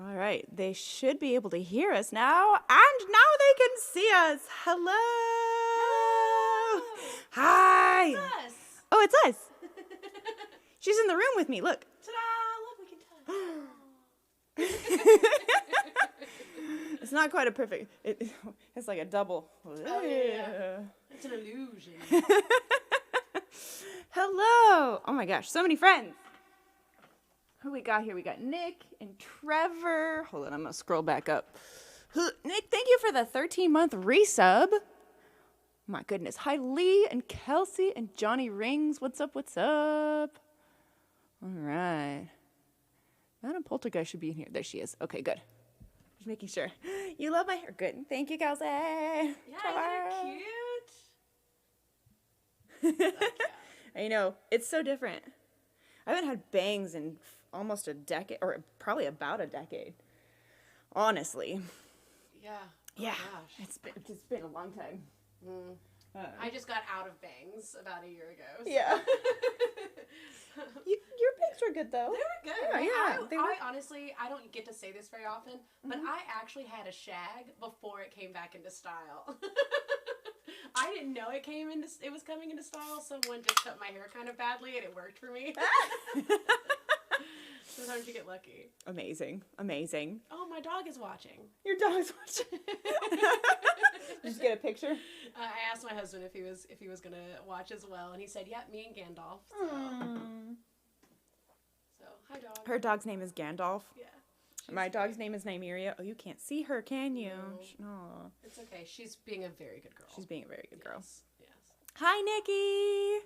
All right, they should be able to hear us now, and now they can see us. Hello. Hi. It's us. Oh, it's us. She's in the room with me. Look. Ta-da! Look, we can touch. It's not quite a perfect. It's like a double. Oh, yeah. It's an illusion. Hello. Oh my gosh, so many friends. Who we got here? We got Nick and Trevor. Hold on, I'm gonna scroll back up. Nick, thank you for the 13-month resub. My goodness. Hi, Lee and Kelsey and Johnny Rings. What's up? What's up? All right. Madam Poltergeist should be in here. There she is. Okay, good. Just making sure. You love my hair. Good. Thank you, Kelsey. Yeah, they're cute. I know. It's so different. I haven't had bangs in almost a decade, or probably about a decade. Honestly. Yeah. Yeah. Gosh. It's been a long time. I just got out of bangs about a year ago. So. Yeah. Your bangs were good, though. They were good. Yeah. I honestly, I don't get to say this very often, but I actually had a shag before it came back into style. I didn't know it was coming into style. Someone just cut my hair kind of badly, and it worked for me. Sometimes you get lucky. Amazing. Oh, my dog is watching. Your dog's watching. Just get a picture. I asked my husband if he was gonna watch as well, and he said, "Yep, me and Gandalf." So hi, dog. Her dog's name is Gandalf. Yeah. My dog's name is Nymeria. Oh, you can't see her, can you? No. It's okay. She's being a very good girl. She's being a very good girl. Yes. Hi, Nikki.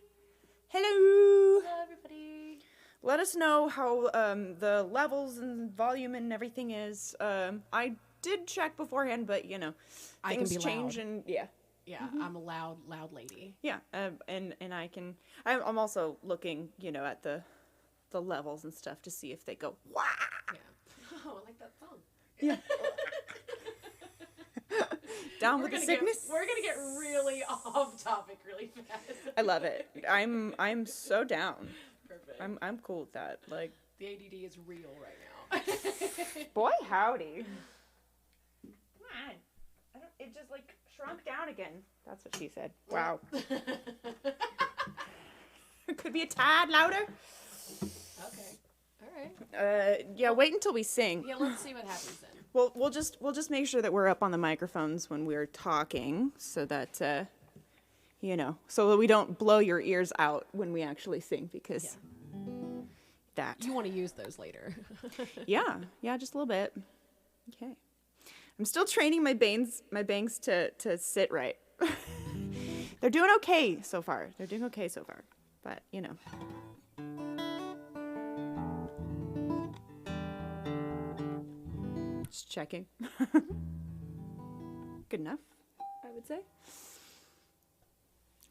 Hello. Hello, everybody. Let us know how the levels and volume and everything is. I did check beforehand, but I can things be change loud. and yeah. Yeah, I'm a loud lady. Yeah, and I can. I'm also looking, at the levels and stuff to see if they go wah. Yeah. Oh, I like that song. Yeah. Down with the sickness. We're gonna get really off topic really fast. I love it. I'm so down. Perfect. I'm cool with that. Like, the ADD is real right now. boy, howdy. Come on. It just shrunk down again. That's what she said. Wow. Could be a tad louder. Okay. All right. Yeah. Wait until we sing. Yeah. Let's see what happens then. Well, we'll just make sure that we're up on the microphones when we're talking, so that so that we don't blow your ears out when we actually sing, because that. You want to use those later. Yeah, just a little bit. Okay. I'm still training my bangs to sit right. They're doing okay so far. But, Just checking. Good enough, I would say.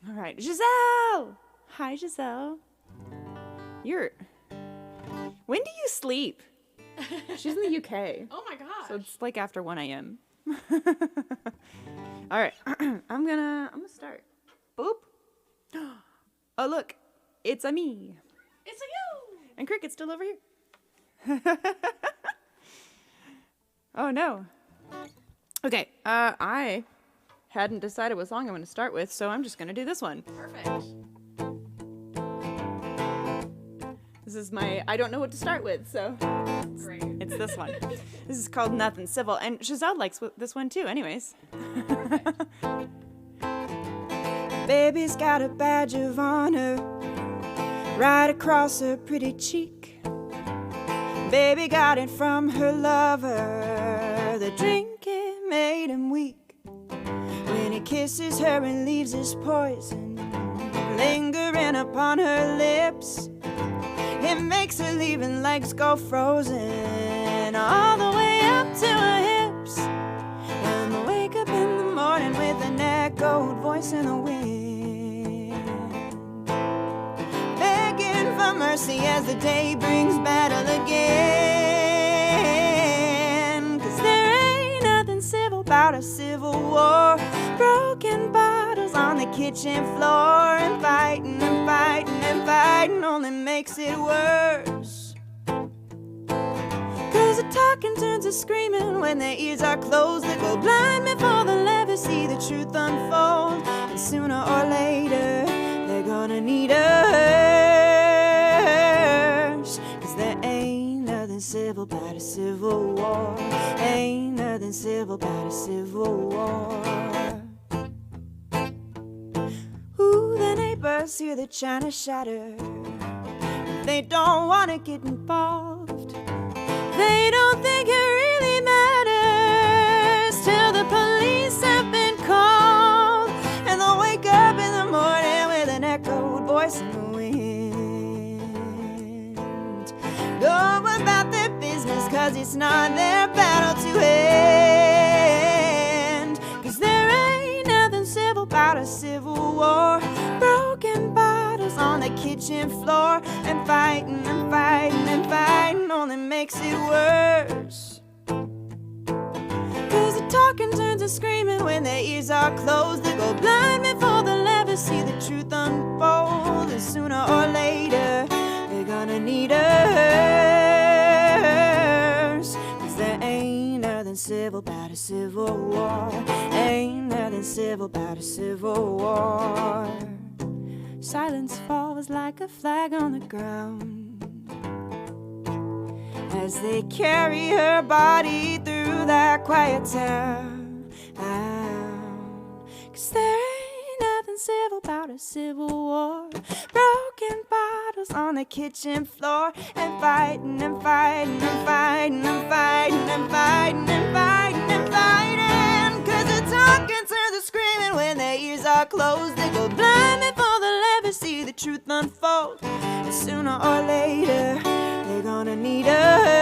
All right, Giselle! Hi, Giselle. When do you sleep? She's in the UK. Oh my gosh. So it's after 1 a.m. All right, I'm gonna start. Boop. Oh, look, it's a me. It's a you. And Cricket's still over here. Oh no. Okay, I hadn't decided what song I'm gonna start with, so I'm just gonna do this one. Perfect. This is I don't know what to start with, so Great. it's this one. This is called Nothing Civil, and Giselle likes this one too, anyways. Baby's got a badge of honor right across her pretty cheek. Baby got it from her lover. The drinking made him weak. When he kisses her and leaves his poison lingering upon her lips, it makes her leaving legs go frozen all the way up to her hips. And I wake up in the morning with an echoed voice in the wind, begging for mercy as the day brings battle again. 'Cause there ain't nothing civil about a civil war. Broken bottles on the kitchen floor, and fighting and fighting and fighting only makes it worse. 'Cause the talking turns to screaming when their ears are closed. They go blind before they'll ever see the truth unfold. And sooner or later, they're gonna need us. 'Cause there ain't nothing civil about a civil war. Ain't nothing civil about a civil war. Ooh, the neighbors hear the china shatter. They don't wanna get involved. They don't think it really matters till the police have been called. And they'll wake up in the morning with an echoed voice in the wind. Go about their business, 'cause it's not their battle to end. 'Cause there ain't nothing civil about a civil war. Broken bottles on the kitchen floor, and fighting and fighting and fighting only makes it worse. 'Cause the talking turns to screaming when their ears are closed. They go blind before they'll ever see the truth unfold. And sooner or later, they're gonna need us. 'Cause there ain't nothing civil about a civil war. Ain't nothing civil about a civil war. Silence falls like a flag on the ground as they carry her body through that quiet town. 'Cause there ain't nothing civil about a civil war. Broken bottles on the kitchen floor, and fighting and fighting and fighting and fighting and fighting and fighting and fighting. 'Cause the talking turns to screaming when their ears are closed. They go blind before they'll ever see the truth unfold. And sooner or later, they're gonna need us.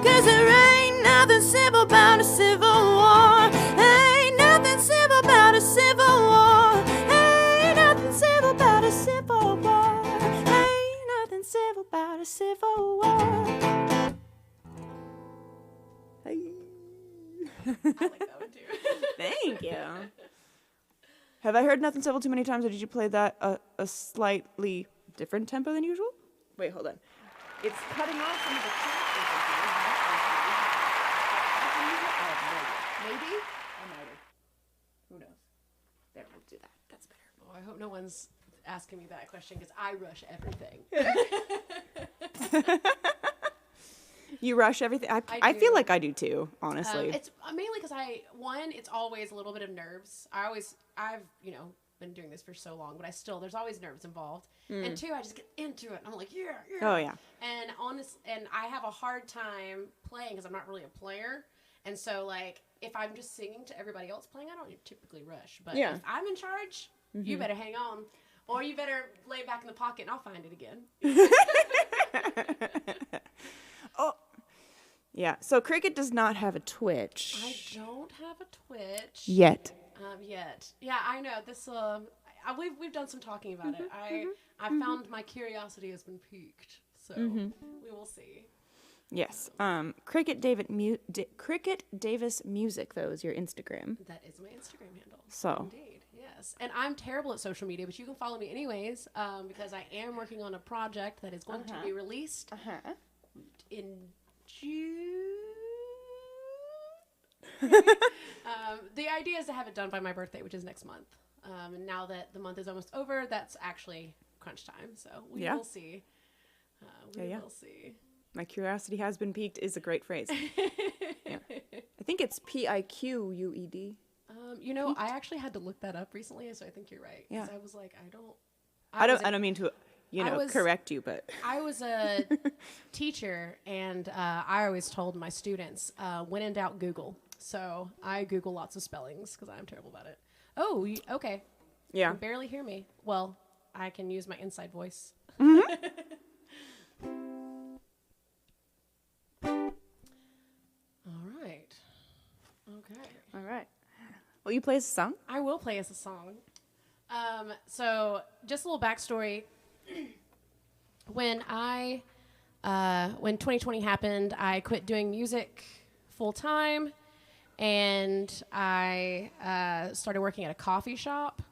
'Cause there ain't nothing civil about a civil war. Ain't nothing civil about a civil war. Ain't nothing civil about a civil war. Ain't nothing civil about a civil war. Hey. I like that one too. Thank you. Have I heard Nothing Civil too many times, or did you play that a slightly different tempo than usual? Wait, hold on. It's cutting off some of the maybe? I might have. Who knows? There, we'll do that. That's better. Oh, I hope no one's asking me that question because I rush everything. You rush everything? I feel like I do too, honestly. It's mainly because it's always a little bit of nerves. I've been doing this for so long, but there's always nerves involved. And two, I just get into it. I'm like, yeah. Oh yeah. And I have a hard time playing because I'm not really a player. And so like, if I'm just singing to everybody else playing, I don't typically rush. But if I'm in charge, you better hang on. Or you better lay back in the pocket and I'll find it again. Oh. Yeah, so Cricket does not have a Twitch. I don't have a Twitch. Yet. Yeah, I know. This we've done some talking about it. I found my curiosity has been piqued. So we will see. Yes. Cricket Davis Music, though, is your Instagram. That is my Instagram handle. So. Indeed, yes. And I'm terrible at social media, but you can follow me anyways, because I am working on a project that is going to be released in June. The idea is to have it done by my birthday, which is next month. And now that the month is almost over, that's actually crunch time. So we will see. We will see. My curiosity has been piqued is a great phrase. Yeah. I think it's Piqued. I actually had to look that up recently, so I think you're right. Yeah. I was like, I don't mean to, correct you, but I was a teacher, and I always told my students, when in doubt, Google. So I Google lots of spellings because I'm terrible about it. Oh, okay. Yeah. You can barely hear me. Well, I can use my inside voice. All right. Okay. All right. Will you play us a song? I will play us a song. So just a little backstory. When 2020 happened, I quit doing music full time, and I started working at a coffee shop.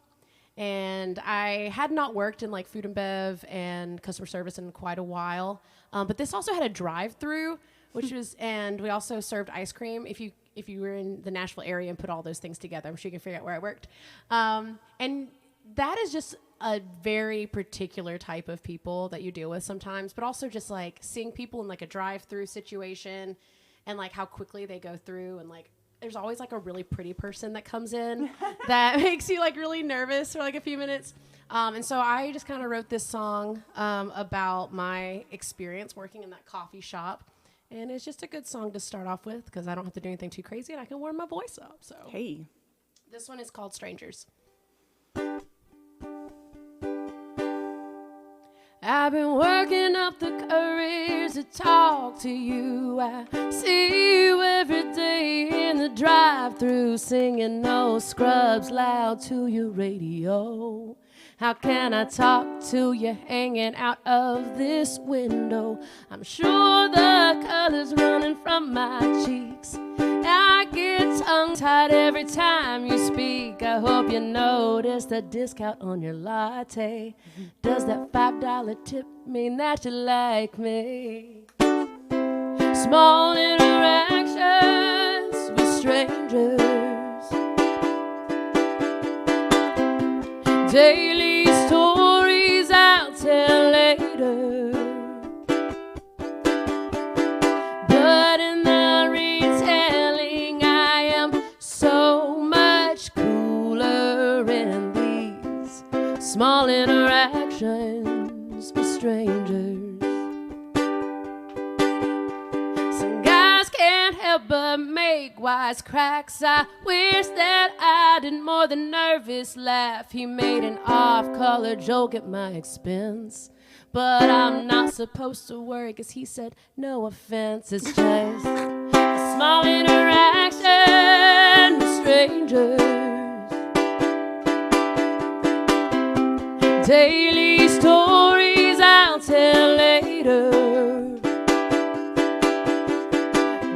And I had not worked in like food and bev and customer service in quite a while. But this also had a drive-through, which was, and we also served ice cream. If you were in the Nashville area and put all those things together, I'm sure you can figure out where I worked. And that is just a very particular type of people that you deal with sometimes, but also just like seeing people in like a drive-through situation and like how quickly they go through, and like there's always like a really pretty person that comes in that makes you like really nervous for like a few minutes. And so I just kind of wrote this song about my experience working in that coffee shop. And it's just a good song to start off with because I don't have to do anything too crazy and I can warm my voice up. So Hey. This one is called Strangers. I've been working up the courage to talk to you. I see you every day in the drive-thru singing no scrubs loud to your radio. How can I talk to you hanging out of this window? I'm sure the color's running from my cheeks. I get tongue-tied every time you speak. I hope you notice the discount on your latte. Does that $5 tip mean that you like me? Small interactions with strangers, daily stories I'll tell later, but in the retelling I am so much cooler in these small interactions with strangers. Some guys can't help but make wise cracks. I wish that I did more than nervous laugh. He made an off-color joke at my expense, but I'm not supposed to worry cause he said no offense. It's just a small interaction with strangers, daily stories I'll tell later,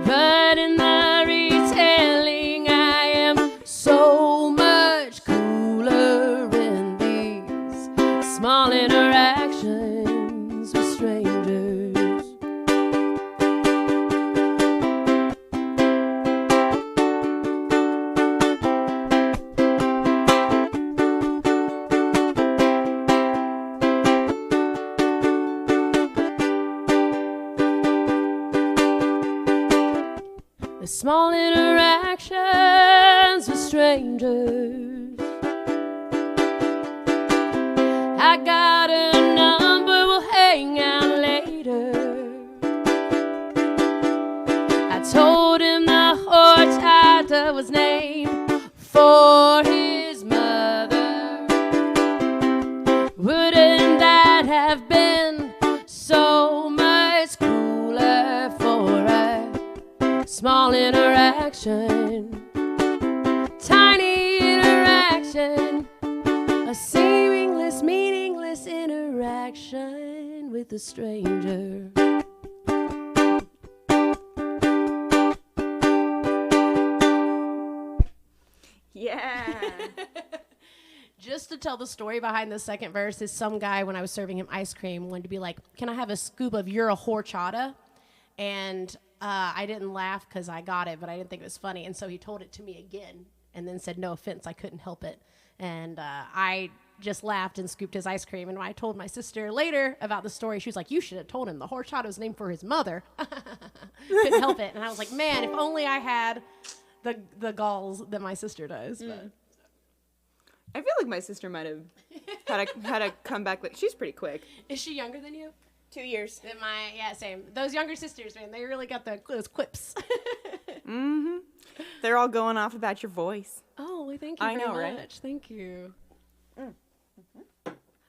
but in the retelling I am so much cooler in these small interactions with strangers. The small interactions with strangers. I got a number, we'll hang out later. I told him the horchata was named for his mother. Wouldn't that have been so much cooler for a small interaction, tiny interaction, a seamless, meaningless interaction with a stranger. Yeah. Just to tell the story behind the second verse is some guy, when I was serving him ice cream, wanted to be like, can I have a scoop of your horchata? And I didn't laugh because I got it, but I didn't think it was funny. And so he told it to me again and then said, no offense, I couldn't help it. And I just laughed and scooped his ice cream. And when I told my sister later about the story, she was like, you should have told him the horchata was named for his mother. Couldn't help it. And I was like, man, if only I had the galls that my sister does. But. I feel like my sister might have had a comeback. Like, she's pretty quick. Is she younger than you? 2 years. Yeah, same. Those younger sisters, man, they really got those quips. Mm-hmm. They're all going off about your voice. Oh, well, thank you very much. Right? Thank you.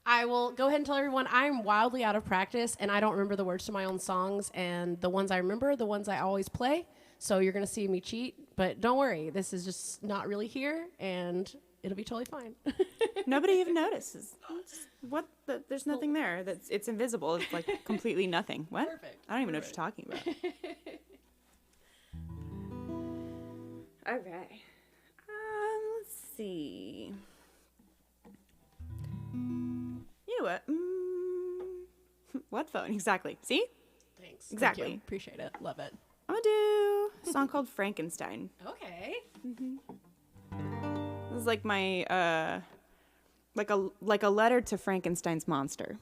I will go ahead and tell everyone I'm wildly out of practice, and I don't remember the words to my own songs, and the ones I remember are the ones I always play, so you're going to see me cheat, but don't worry. This is just not really here, and it'll be totally fine. Nobody even notices. There's nothing there. It's invisible. It's like completely nothing. What? Perfect. I don't even know what you're talking about. Okay. Let's see. You know what? What phone? Exactly. See? Thanks. Exactly. Thank you. Appreciate it. Love it. I'm gonna do a song called Frankenstein. Okay. This is like my like a letter to Frankenstein's monster,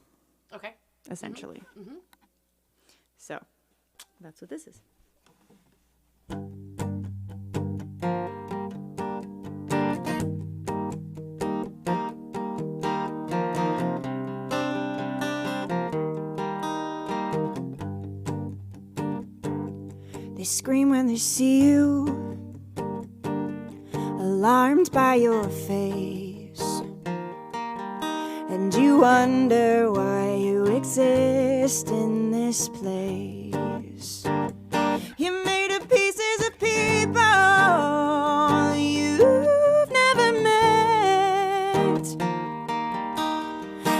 Okay. essentially. So that's what this is. They scream when they see you, alarmed by your face, and you wonder why you exist in this place. You're made of pieces of people you've never met,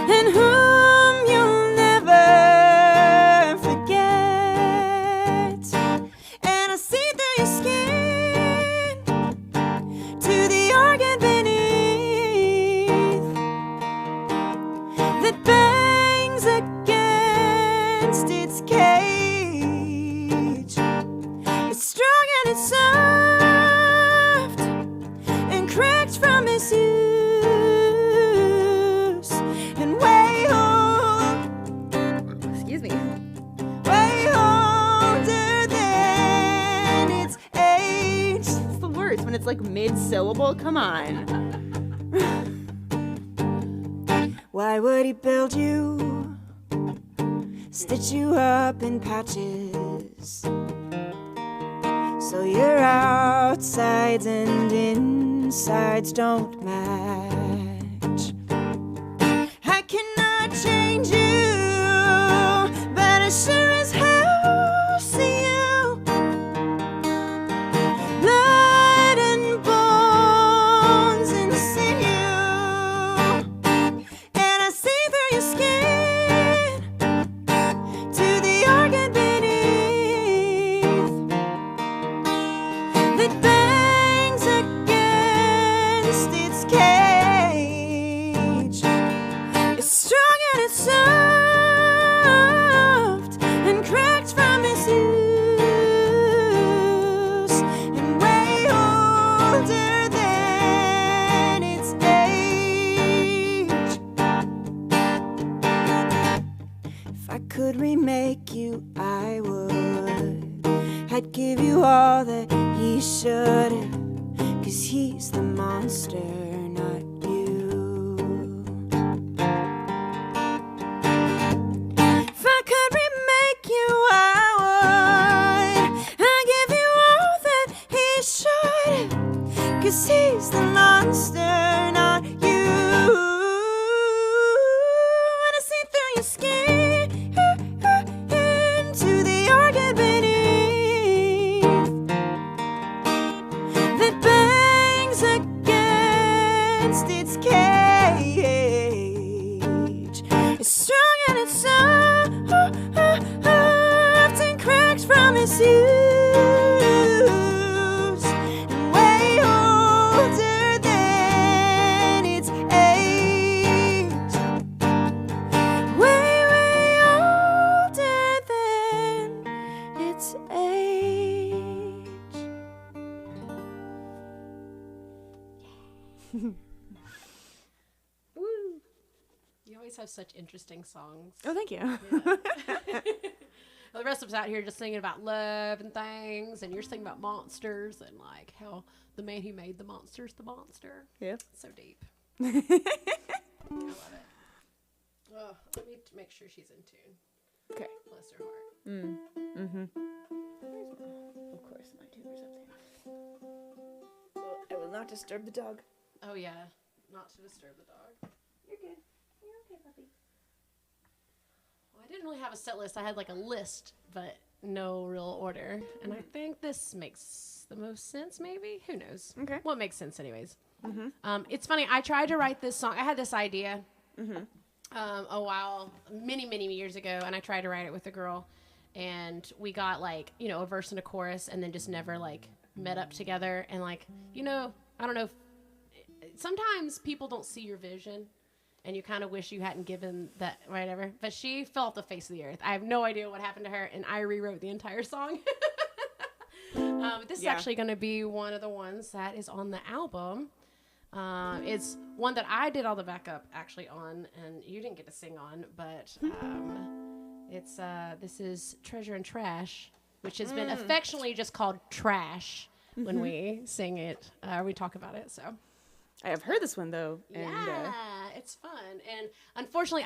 and whom you'll never forget. And I see through your skin to the organ beneath that bangs against its cage. It's strong and it's soft and cracked from misuse and way old. Excuse me. Way older than its age. It's the worst when it's like mid-syllable. Come on. Why would he build you, stitch you up in patches, so your outsides and insides don't match? I cannot change you, but I sure as hell see you. Blood and bones and sinew, and I see through your skin to the organ beneath that bangs against its cage. It's strong and it's soft and cracked from misuse and way older than its age. If I could remake you, I would. I'd give you all that he should have, 'cause he's the monster, not you. If I could remake you, I would. I'd give you all that he should, 'cause he's the monster, not you. And I see through your skin into the organ beneath that bangs against its cage. It's strong and it's soft and cracks from misuse and way older than its age. Way, way older than its age. Woo. You always have such interesting songs. Oh, thank you. Yeah. Well, the rest of us out here just singing about love and things, and you're singing about monsters and like how the man who made the monster's the monster. Yeah. So deep. I love it. Oh, let me make sure she's in tune. Okay. Bless her heart. Of course, my tuber's up there. Well, I will not disturb the dog. Oh yeah, not to disturb the dog. You're good. You're okay, puppy. Well, I didn't really have a set list. I had like a list, but no real order. And I think this makes the most sense, maybe? Who knows? Okay. What makes sense anyways? It's funny. I tried to write this song. I had this idea a while, many years ago, and I tried to write it with a girl. And we got like, a verse and a chorus, and then just never like met up together. And like, I don't know. Sometimes people don't see your vision. and you kind of wish you hadn't given that whatever. But she fell off the face of the earth. I have no idea what happened to her, and I rewrote the entire song. But this is actually going to be one of the ones that is on the album. It's one that I did all the backup actually on, and you didn't get to sing on, but this is Treasure and Trash, which has been affectionately just called Trash when we sing it, we talk about it. So I have heard this one though. And, yeah, it's fun. And unfortunately,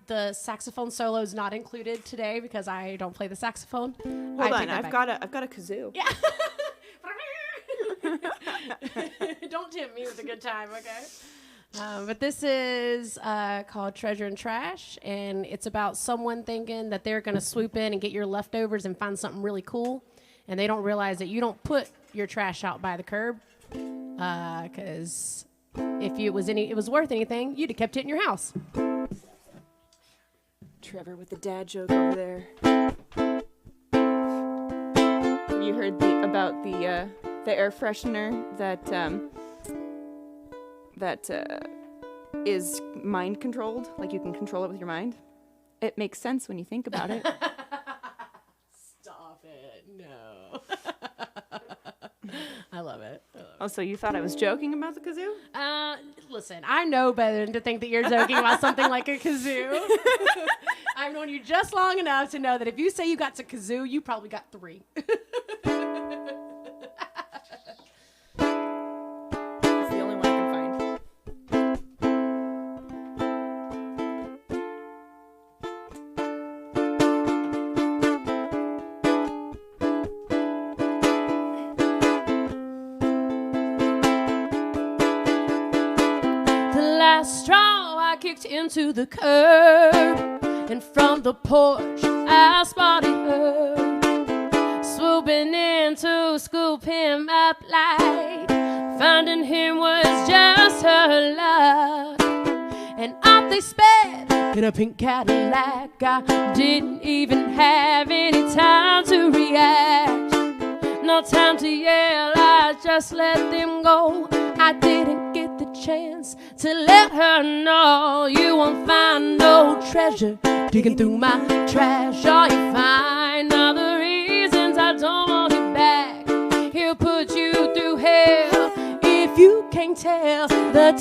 the saxophone solo is not included today because I don't play the saxophone. Hold on, I've got a kazoo. Yeah. Don't tempt me with a good time, okay? But this is called Treasure and Trash, and it's about someone thinking that they're going to swoop in and get your leftovers and find something really cool, and they don't realize that you don't put your trash out by the curb, because if it was worth anything, you'd have kept it in your house. Trevor with the dad joke over there. Have you heard about the air freshener that is mind controlled? Like you can control it with your mind. It makes sense when you think about it. Stop it! No. I love it. Oh, so you thought I was joking about the kazoo? Listen, I know better than to think that you're joking about something like a kazoo. I've known you just long enough to know that if you say you got to kazoo, you probably got 3. It's the only one I can find. The last straw I kicked into the curb. And from the porch, I spotted her swooping in to scoop him up like finding him was just her luck. And off they sped in a pink Cadillac. I didn't even have any time to react. No time to yell, I just let them go. I didn't get the chance to let her know. You won't find no treasure digging through my trash. All you find are the reasons I don't want it back. He'll put you through hell if you can't tell the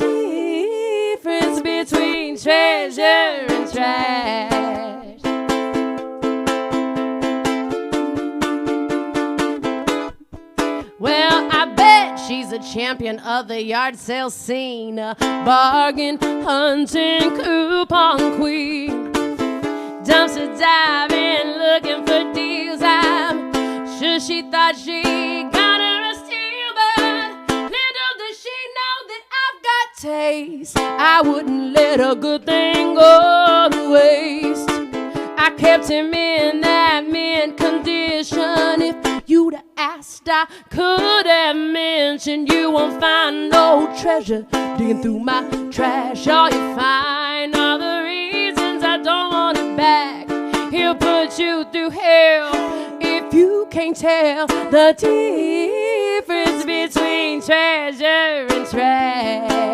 difference between treasure and trash. Well, I bet she's a champion of the yard sale scene, a bargain hunting coupon queen. Dumpster diving, looking for deals. I'm sure she thought she got her a steal, but little does she know that I've got taste. I wouldn't let a good thing go to waste. I kept him in that mint condition. If you'd have asked, I could have mentioned. You won't find no treasure digging through my trash. All you find are the reasons I don't want it back. He'll put you through hell if you can't tell the difference between treasure and trash.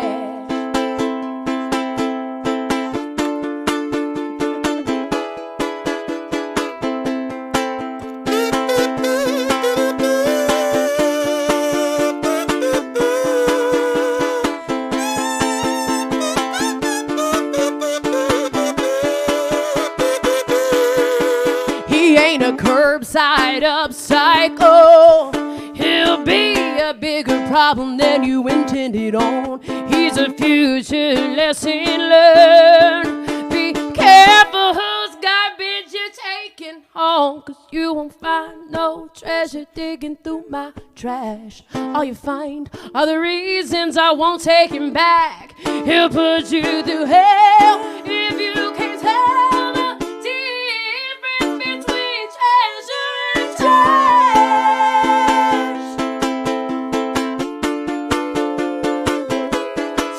A curbside upcycle. He'll be a bigger problem than you intended on. He's a future lesson learned. Be careful whose garbage you're taking home, 'cause you won't find no treasure digging through my trash. All you find are the reasons I won't take him back. He'll put you through hell if you can't tell the difference between treasure and trash.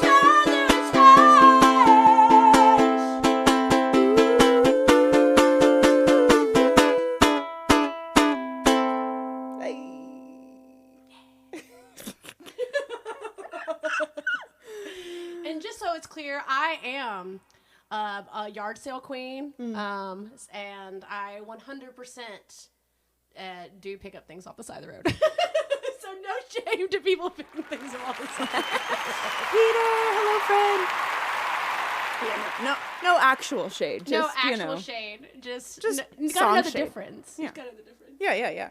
Treasure and trash. And just so it's clear, I am a yard sale queen, and I 100% do pick up things off the side of the road. So no shame to people picking things up off the side. Peter, hello, friend. Yeah, no actual shade. Just, no actual you know, shade. Just song gotta know the shade. difference. Yeah. Just gotta know the difference. Yeah.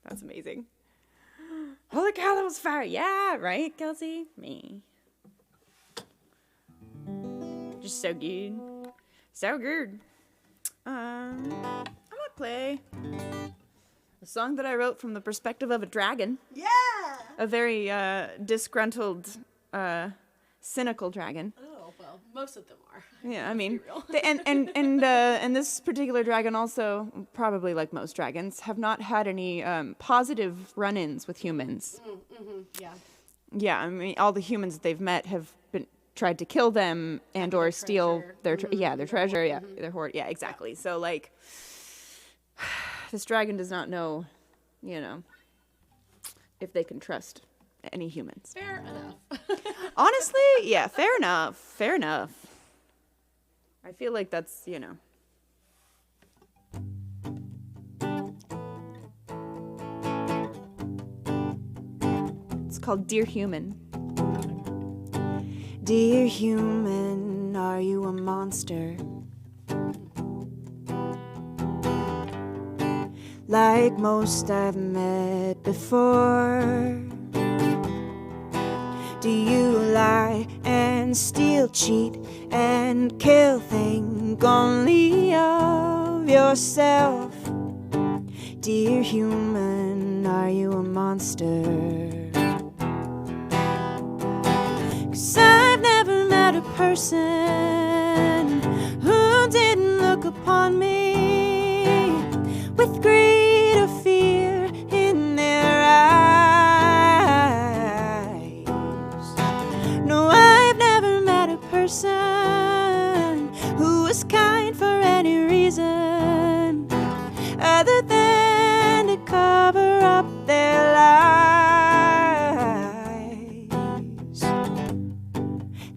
That's amazing. Holy cow, that was fire. Yeah, right, Kelsey? Me. Just so good. So good. I'm gonna play a song that I wrote from the perspective of a dragon. Yeah! A very disgruntled, cynical dragon. Oh, well, most of them are. Yeah, I mean, be real. and this particular dragon also, probably like most dragons, have not had any positive run-ins with humans. Yeah. Yeah, I mean, all the humans that they've met have been tried to kill them and or steal their their treasure, their hoard. Yeah, exactly. So like, this dragon does not know, if they can trust any humans. Fair enough. Honestly, yeah, fair enough. I feel like that's, It's called Dear Human. Dear human, are you a monster? Like most I've met before. Do you lie and steal, cheat and kill? Think only of yourself. Dear human, are you a monster? 'Cause I've never met a person who didn't look upon me with greed or fear in their eyes. No, I've never met a person who was kind for any reason other than to cover up their lies.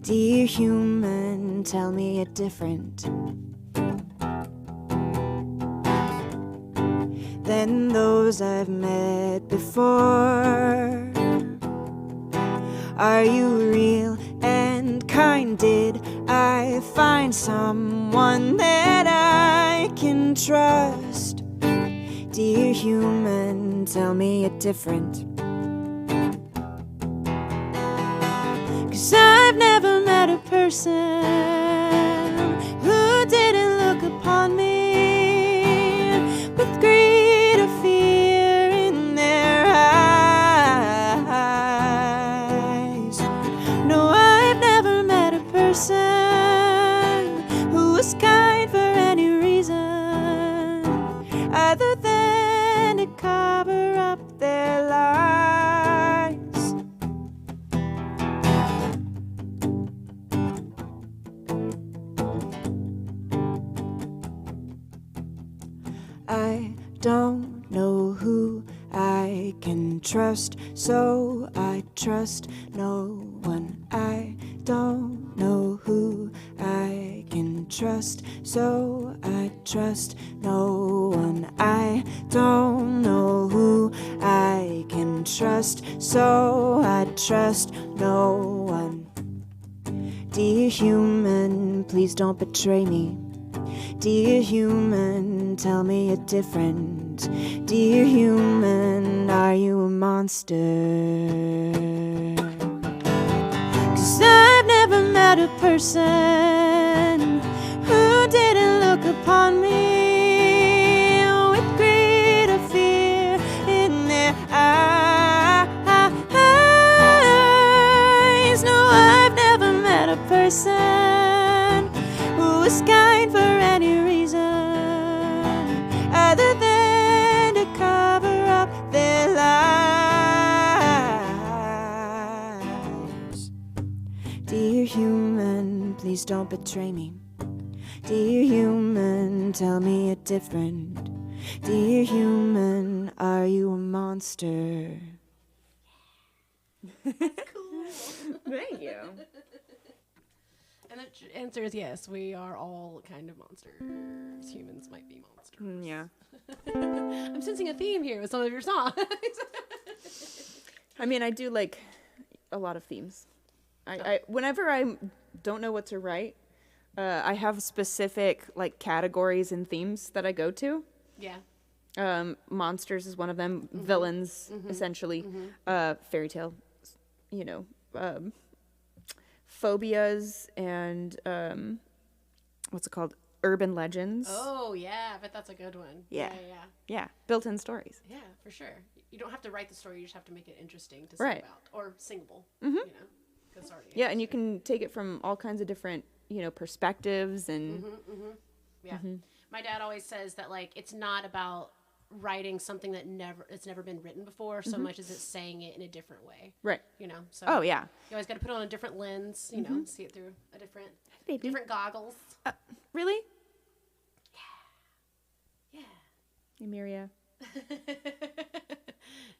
Dear human, tell me it different than those I've met before. Are you real and kind? Did I find someone that I can trust? Dear human, tell me it different. 'Cause I've never met a person who didn't look upon me with greed or fear in their eyes. No, I've never met a person who was kind for any reason other than to cover up their lies. I don't know who I can trust, so I trust no one. I don't know who I can trust, so I trust no one. I don't know who I can trust, so I trust no one. Dear human, please don't betray me. Dear human, tell me it different. Dear human, are you a monster? 'Cause I've never met a person who didn't look upon me with greed or fear in their eyes. No, I've never met a person who was kind for any reason other than to cover up their lies. Dear human, please don't betray me. Dear human, tell me it different. Dear human, are you a monster? That's cool. Thank you. And the answer is yes. We are all kind of monsters. Humans might be monsters. Yeah. I'm sensing a theme here with some of your songs. I mean, I do like a lot of themes. I whenever I don't know what to write, I have specific like categories and themes that I go to. Yeah. Monsters is one of them. Mm-hmm. Villains, essentially. Mm-hmm. Fairy tale, phobias and what's it called? Urban legends. Oh yeah, I bet that's a good one. Yeah. Yeah. Built-in stories. Yeah, for sure. You don't have to write the story; you just have to make it interesting to sing about or singable. Mm-hmm. It's already yeah, and you can take it from all kinds of different perspectives and. Yeah, my dad always says that like it's not about writing something that it's never been written before so much as it's saying it in a different way. Right. So oh yeah. You always got to put it on a different lens, see it through a different goggles. Really? Yeah. Hey, Miria.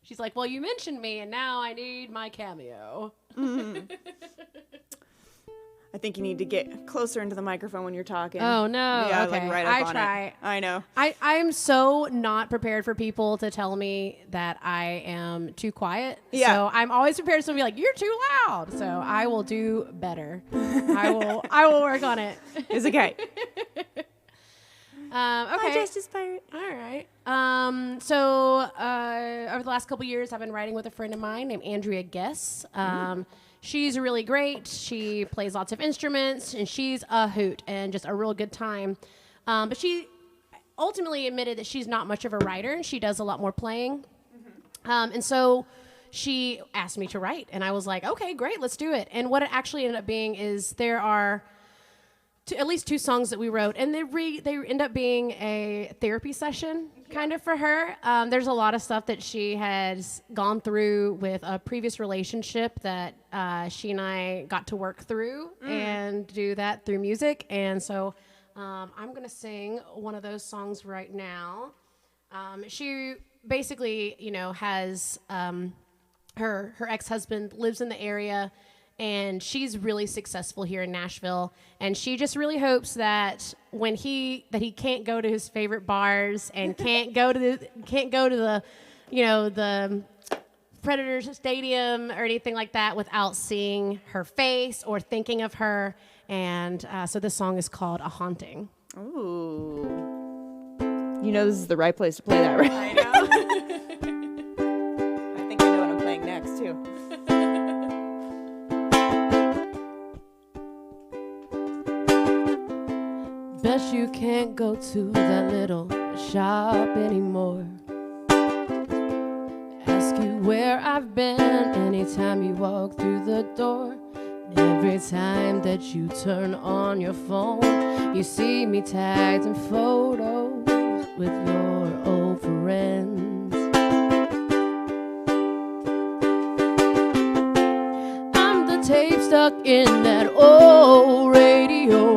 She's like, well, you mentioned me and now I need my cameo. I think you need to get closer into the microphone when you're talking. Oh, no. Yeah, okay. like right up I on try. It. I know. I am so not prepared for people to tell me that I am too quiet. Yeah. So I'm always prepared to be like, you're too loud. So I will do better. I will work on it. It's okay. Okay. Hi, Justice Pirate. All right. So over the last couple years, I've been writing with a friend of mine named Andrea Guess. She's really great. She plays lots of instruments, and she's a hoot and just a real good time. But she ultimately admitted that she's not much of a writer, and she does a lot more playing. And so she asked me to write, and I was like, okay, great, let's do it. And what it actually ended up being is there are at least 2 songs that we wrote, and they end up being a therapy session kind of for her. There's a lot of stuff that she has gone through with a previous relationship that she and I got to work through and do that through music. And so I'm going to sing one of those songs right now. She basically, has her ex-husband lives in the area, and she's really successful here in Nashville, and she just really hopes that when he can't go to his favorite bars and can't go to the the Predators Stadium or anything like that without seeing her face or thinking of her. And so this song is called "A Haunting." Ooh, this is the right place to play that, right? I know. I think I know what I'm playing next too. Bet you can't go to that little shop anymore. Ask you where I've been anytime you walk through the door. Every time that you turn on your phone, you see me tagged in photos with your old friends. I'm the tape stuck in that old radio.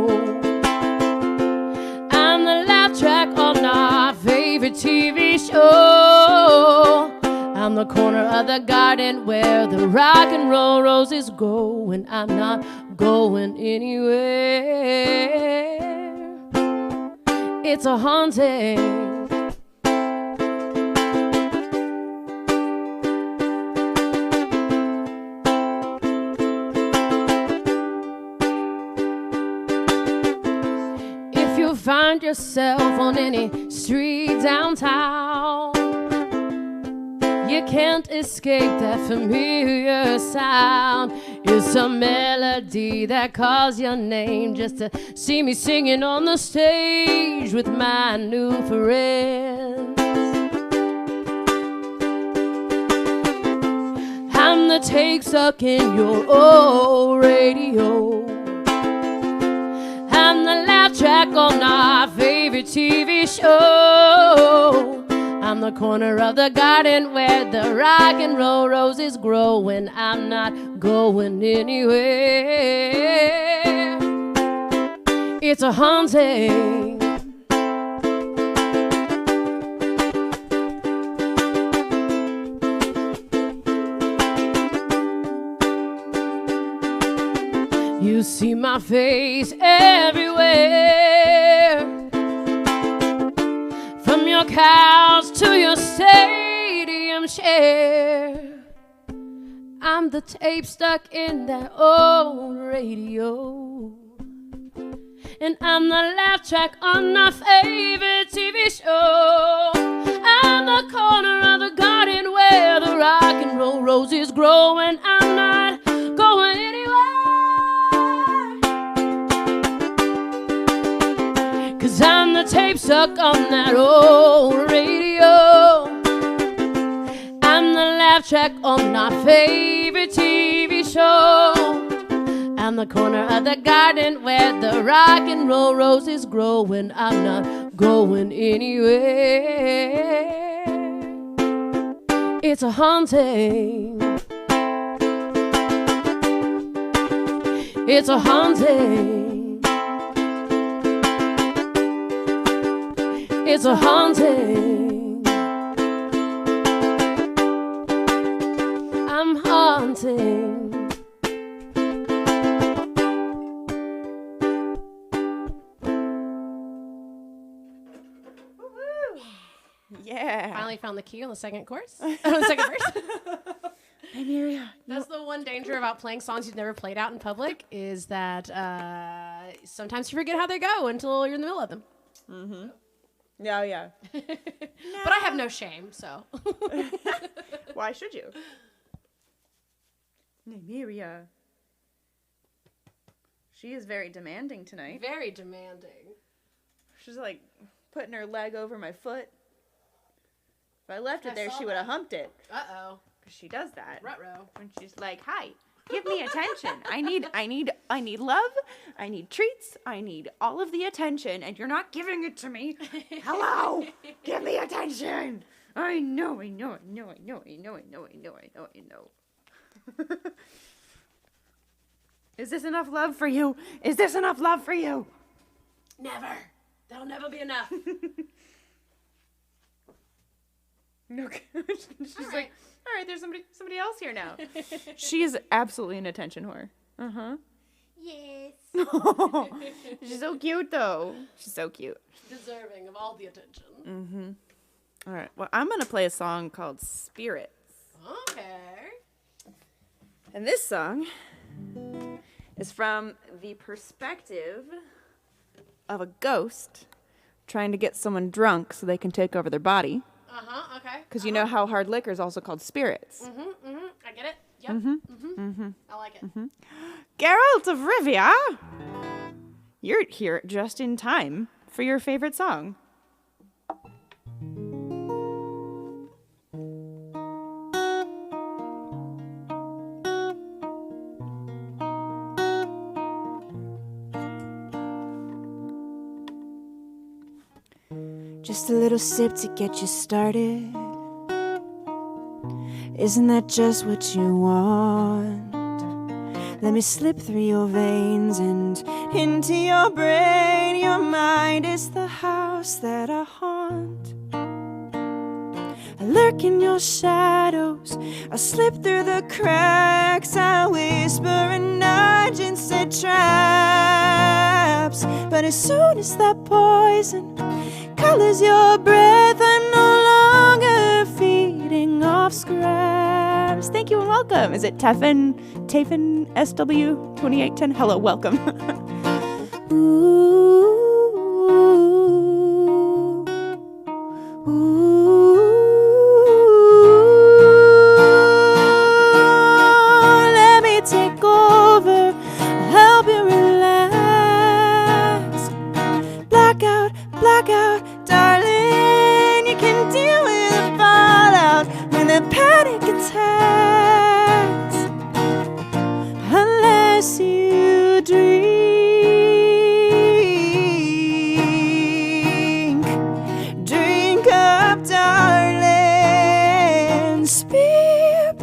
Track on our favorite TV show. I'm the corner of the garden where the rock and roll roses grow, and I'm not going anywhere. It's a haunting. Find yourself on any street downtown, you can't escape that familiar sound. It's a melody that calls your name just to see me singing on the stage with my new friends. I'm the tape stuck in your old radio. I'm the laugh track on our favorite TV show. I'm the corner of the garden where the rock and roll roses grow, and I'm not going anywhere. It's a haunting. see my face everywhere. From your couch to your stadium chair, I'm the tape stuck in that old radio. And I'm the laugh track on my favorite TV show. I'm the corner of the garden where the rock and roll roses grow. And I'm not going anywhere, 'cause I'm the tape stuck on that old radio. I'm the laugh track on my favorite TV show. I'm the corner of the garden where the rock and roll roses grow. And I'm not going anywhere. It's a haunting. It's a haunting. It's a haunting. I'm haunting. Yeah. Finally found the key on the second chorus. The second verse. Maybe, That's the one danger about playing songs you've never played out in public, is that sometimes you forget how they go until you're in the middle of them. Mm-hmm. Yeah, yeah. But I have no shame, so. Why should you? Nymeria. She is very demanding tonight. Very demanding. She's like putting her leg over my foot. If I left it I there, saw she would have humped it. Uh-oh. Because she does that. Ruh-roh. When she's like, hi, give me attention. I need love. I need treats. I need all of the attention, and you're not giving it to me. Hello, give me attention. I know. Is this enough love for you? Is this enough love for you? Never. That'll never be enough. No, she's All like, right. all right, there's somebody else here now. She is absolutely an attention whore. Uh-huh. Yes. She's so cute, though. She's so cute. Deserving of all the attention. Mm-hmm. All right. Well, I'm going to play a song called Spirits. Okay. And this song is from the perspective of a ghost trying to get someone drunk so they can take over their body. Uh-huh, okay. Because you know how hard liquor is also called spirits. I get it. Yep. I like it. Geralt of Rivia, you're here just in time for your favorite song. Just a little sip to get you started. Isn't that just what you want? Let me slip through your veins and into your brain. Your mind is the house that I haunt. I lurk in your shadows. I slip through the cracks. I whisper and nudge and set traps. But as soon as that poison colors your breath, I'm no longer feeding off scraps. Thank you and welcome. Is it Tafen SW 2810? Hello, welcome. Ooh, ooh, let me take over, help you relax. Blackout, blackout, darling, you can deal with the fallout when the panic attacks. Unless you drink up, darling. Spirit,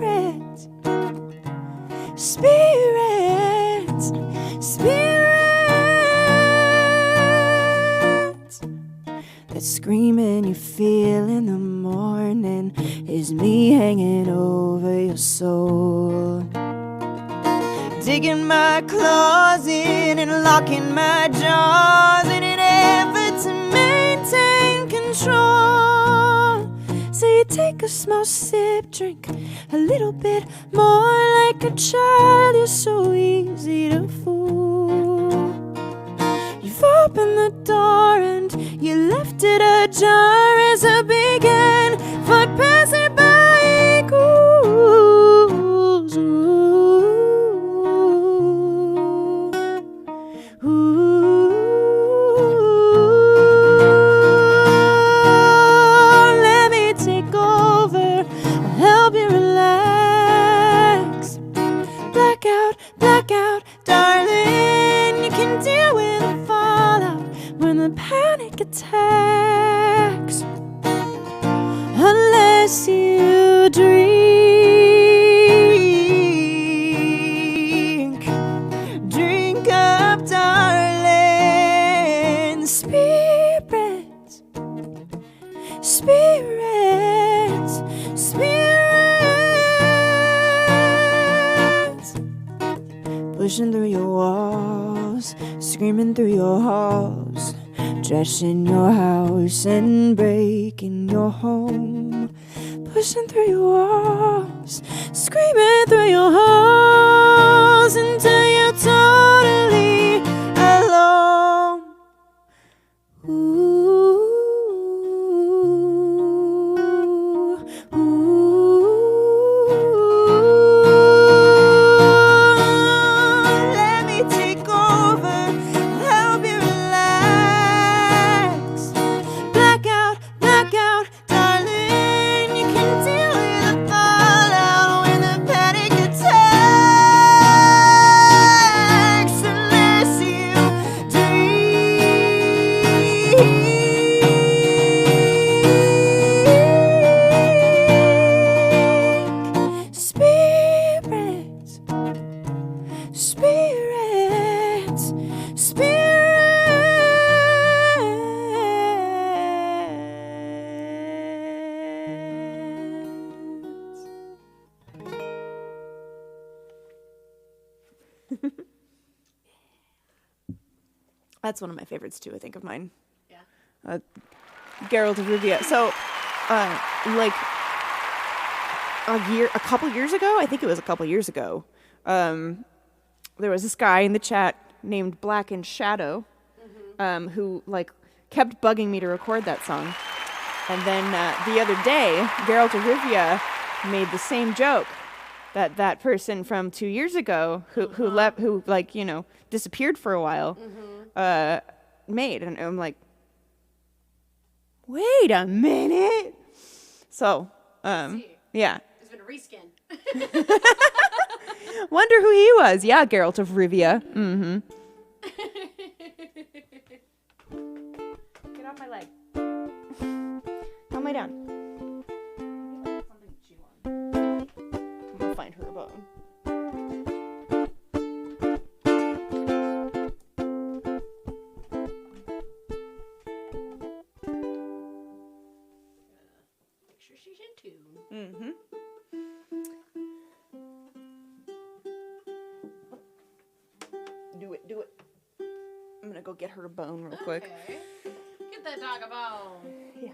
spirit, spirit. That screaming you feel in the morning is me hanging over your soul. digging my claws in and locking my jaws in an effort to maintain control. So you take a small sip, drink a little bit more like a child. You're so easy to fool. You've opened the door and you left it ajar as I began. For passing by ghouls. Let me take over. I'll help you relax. Blackout, blackout, darling. You can deal with the fallout when the panic attacks. Unless you drink up, darling. Spirits, spirits, spirits. Pushing through your walls, screaming through your halls, trashing your house and breaking your home. Pushing through your walls, screaming through your halls until you're totally alone. Ooh, let me take over, help you relax. Blackout, blackout, darling. You can deal with the fallout when the panic attacks. Unless you drink. Spirits, spirits, spirits. That's one of my favorites too, I think, of mine. Yeah. Geralt of Rivia. So, like a couple years ago, I think it was a couple years ago, there was this guy in the chat named Black and Shadow, who like kept bugging me to record that song. And then the other day, Geralt of Rivia made the same joke that that person from 2 years ago who left, who like, you know, disappeared for a while, made. And I'm like, wait a minute. So, yeah. There's been a reskin. Wonder who he was. Yeah, Geralt of Rivia. Mm-hmm. Get off my leg. Calm me down. Something to chew on. I'm gonna find her a bone. Make sure she's in tune. Mm-hmm. Do it. I'm gonna go get her a bone real quick. Okay. Get that dog a bone. Yeah.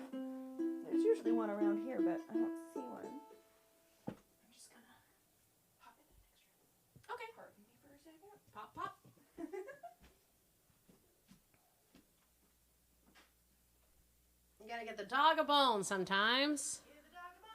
There's usually one around here, but I don't see one. I'm just gonna pop in the next room. Okay. Pardon me for a second. Pop, pop. You gotta get the dog a bone sometimes. Give the dog a bone.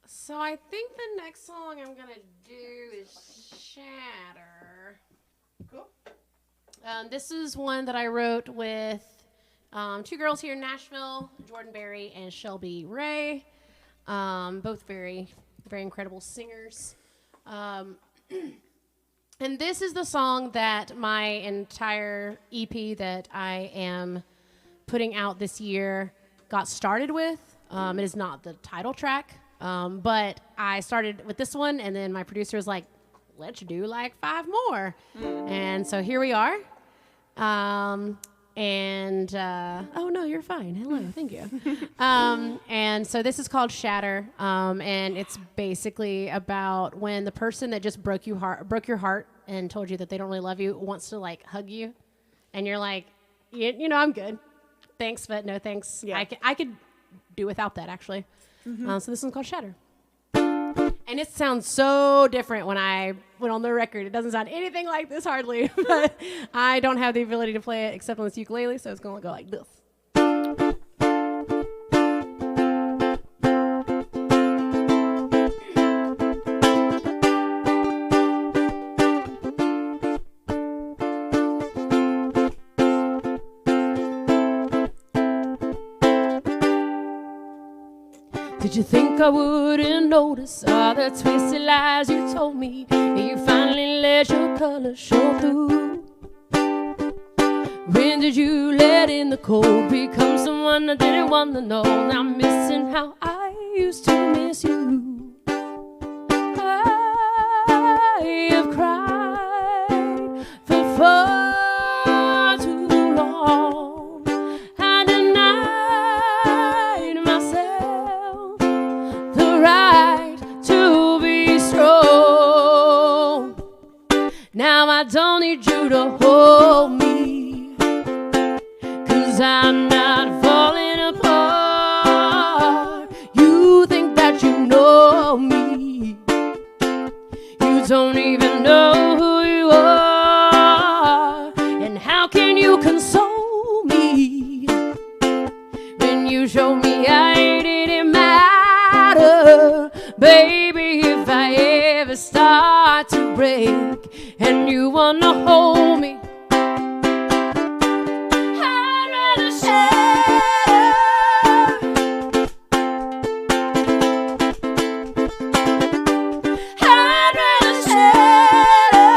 So I think the next song I'm gonna do is Shatter. Cool. This is one that I wrote with two girls here in Nashville, Jordan Berry and Shelby Ray. Both very, very incredible singers. And this is the song that my entire EP that I am putting out this year got started with. It is not the title track, but I started with this one, and then my producer was like, let's do like 5 more. And so here we are. And oh no, you're fine. Hello, thank you. And so this is called Shatter, and it's basically about when the person that just broke your heart and told you that they don't really love you wants to like hug you, and you're like, you know, I'm good, thanks, but no thanks. Yeah. I could do without that actually. So this one's called Shatter. And it sounds so different when I went on the record. It doesn't sound anything like this hardly, but I don't have the ability to play it except on this ukulele, so it's going to go like this. Did you think I wouldn't notice all the twisted lies you told me, and you finally let your colors show through? When did you let in the cold, become someone I didn't want to know? Now I'm missing how I used to miss you. I have cried for far too long. I denied myself the right to be strong. Now I don't need you to hold me, 'cause I'm not falling apart. You think that you know me, you don't even know who you are. And how can you console me when you show me I didn't matter? Baby, if I ever start to break and you wanna hold me, I'd rather shatter. I'd rather shatter.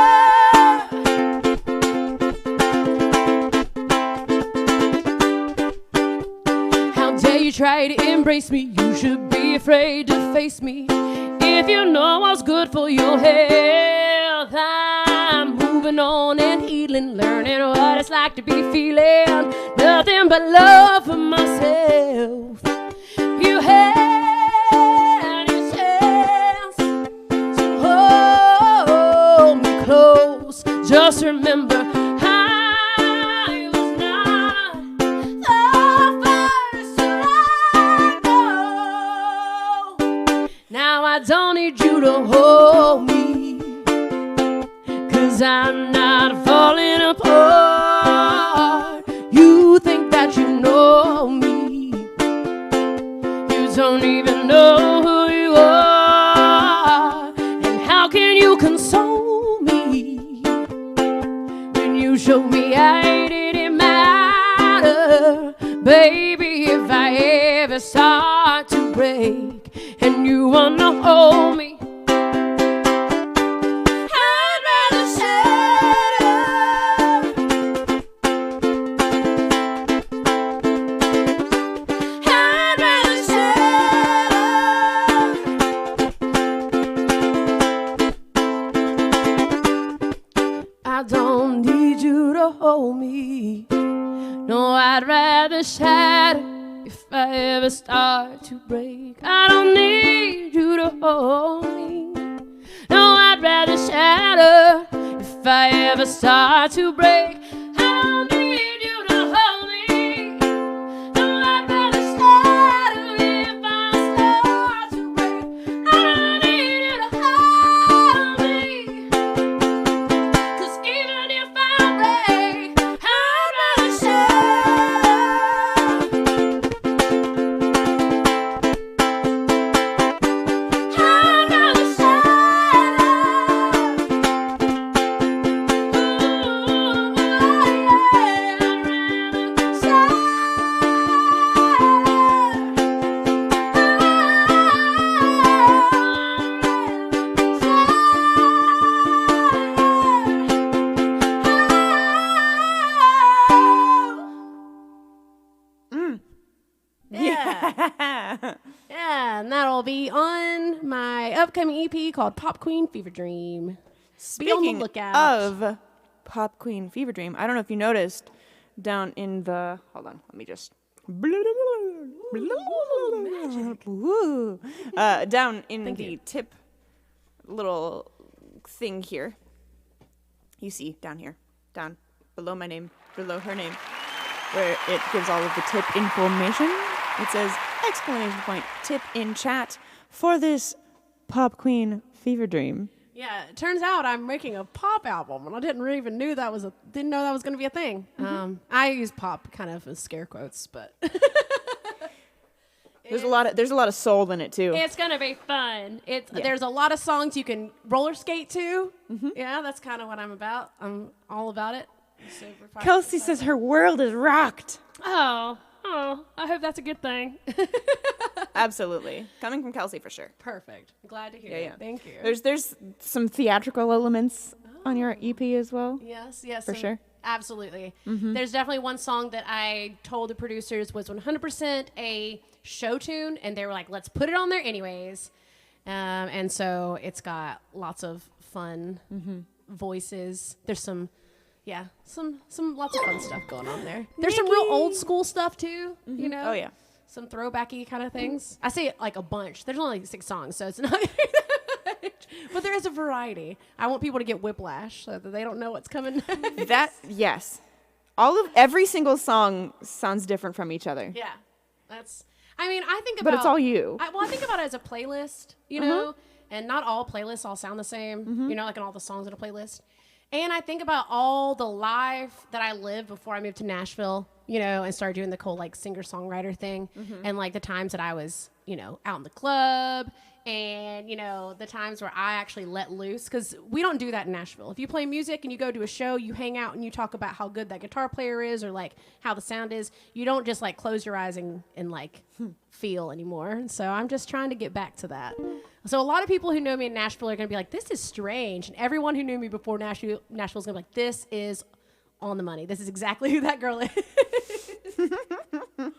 How dare you try to embrace me? You should be afraid to face me. If you know what's good for your health, I'm moving on and healing, learning what it's like to be feeling nothing but love for myself. You had your chance to hold me close. Just remember, I was not the first to let go. Now I don't need you to hold me, 'cause I'm not falling apart. You think that you know me, you don't even know who you are. And how can you console me when you show me I didn't matter? Baby, if I ever start to break and you wanna hold me, I'd rather shatter. I'd rather shatter. I don't need you to hold me. No, I'd rather shatter if I ever start to break. I don't need you to hold me. No, I'd rather shatter if I ever start to break. I don't need you to hold me. No, I'd rather shatter if I start to break. I don't need you to hold me, 'cause even if I break, I'd rather shatter. I'd rather shatter. Ooh, yeah, I'd rather shatter. Yeah. Yeah, and that'll be on my upcoming EP called Pop Queen Fever Dream. Be on the Speaking lookout. of Pop Queen Fever Dream, I don't know if you noticed, down in the, hold on, let me just, down in the tip little thing here. You see down here, down below my name, below her name, where it gives all of the tip information. It says, exclamation point, tip in chat for this Pop Queen fever dream. Yeah, it turns out I'm making a pop album, and I didn't know that was going to be a thing. I use pop kind of as scare quotes, but there's a lot of soul in it too. It's gonna be fun. There's a lot of songs you can roller skate to. Mm-hmm. Yeah, that's kind of what I'm about. I'm all about it. Kelsey says her world is rocked. Oh, I hope that's a good thing. Absolutely. Coming from Kelsey for sure. Perfect. Glad to hear it. Thank you. There's some theatrical elements on your EP as well. Yes. For sure. Absolutely. Mm-hmm. There's definitely one song that I told the producers was 100% a show tune, and they were like, let's put it on there anyways. And so it's got lots of fun voices. There's some lots of fun stuff going on there. There's some real old school stuff too, you know? Oh yeah. Some throwbacky kind of things. I say like a bunch. There's only 6 songs, so it's not much. But there is a variety. I want people to get whiplash so that they don't know what's coming next. Yes. Every single song sounds different from each other. Yeah. I think about... But it's all you. I think about it as a playlist, you know? And not all playlists all sound the same, you know, like in all the songs in a playlist. And I think about all the life that I lived before I moved to Nashville, you know, and started doing the whole like singer-songwriter thing. And like the times that I was, you know, out in the club, and, you know, the times where I actually let loose, because we don't do that in Nashville. If you play music and you go to a show, you hang out and you talk about how good that guitar player is or like how the sound is. You don't just like close your eyes and like feel anymore. So I'm just trying to get back to that. So a lot of people who know me in Nashville are going to be like, this is strange. And everyone who knew me before Nashville is going to be like, this is on the money. This is exactly who that girl is. A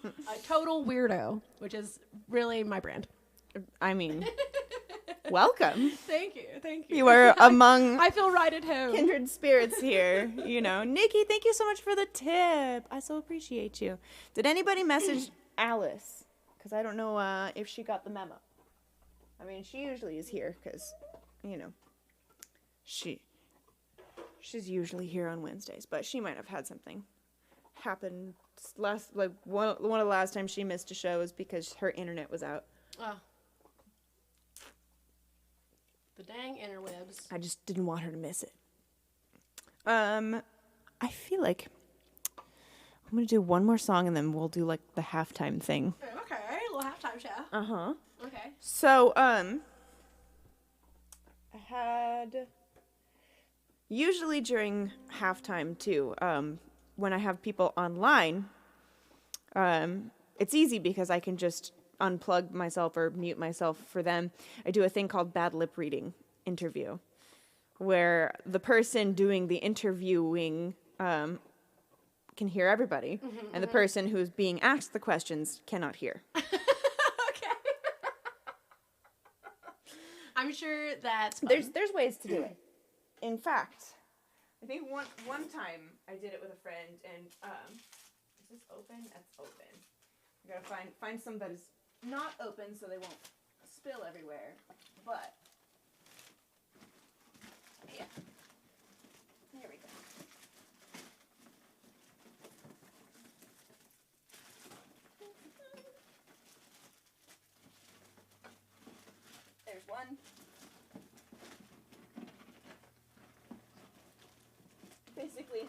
total weirdo, which is really my brand. I mean, welcome. Thank you. You are among I feel right at home. Kindred spirits here, you know. Nikki, thank you so much for the tip. I so appreciate you. Did anybody message Alice? Because I don't know if she got the memo. I mean, she usually is here because, you know, she's usually here on Wednesdays, but she might have had something happen one of the last times she missed a show is because her internet was out. Oh. The dang interwebs. I just didn't want her to miss it. I feel like I'm going to do one more song and then we'll do like the halftime thing. Okay, a little halftime show. Uh-huh. Okay. So, I had usually during halftime too, when I have people online, it's easy because I can just unplug myself or mute myself for them. I do a thing called bad lip reading interview, where the person doing the interviewing can hear everybody, and the person who's being asked the questions cannot hear. Okay. I'm sure that's fun. There's ways to do it. In fact, I think one time I did it with a friend, and is this open? That's open. I gotta find some that is not open so they won't spill everywhere. But yeah, here we go. There's one. Basically,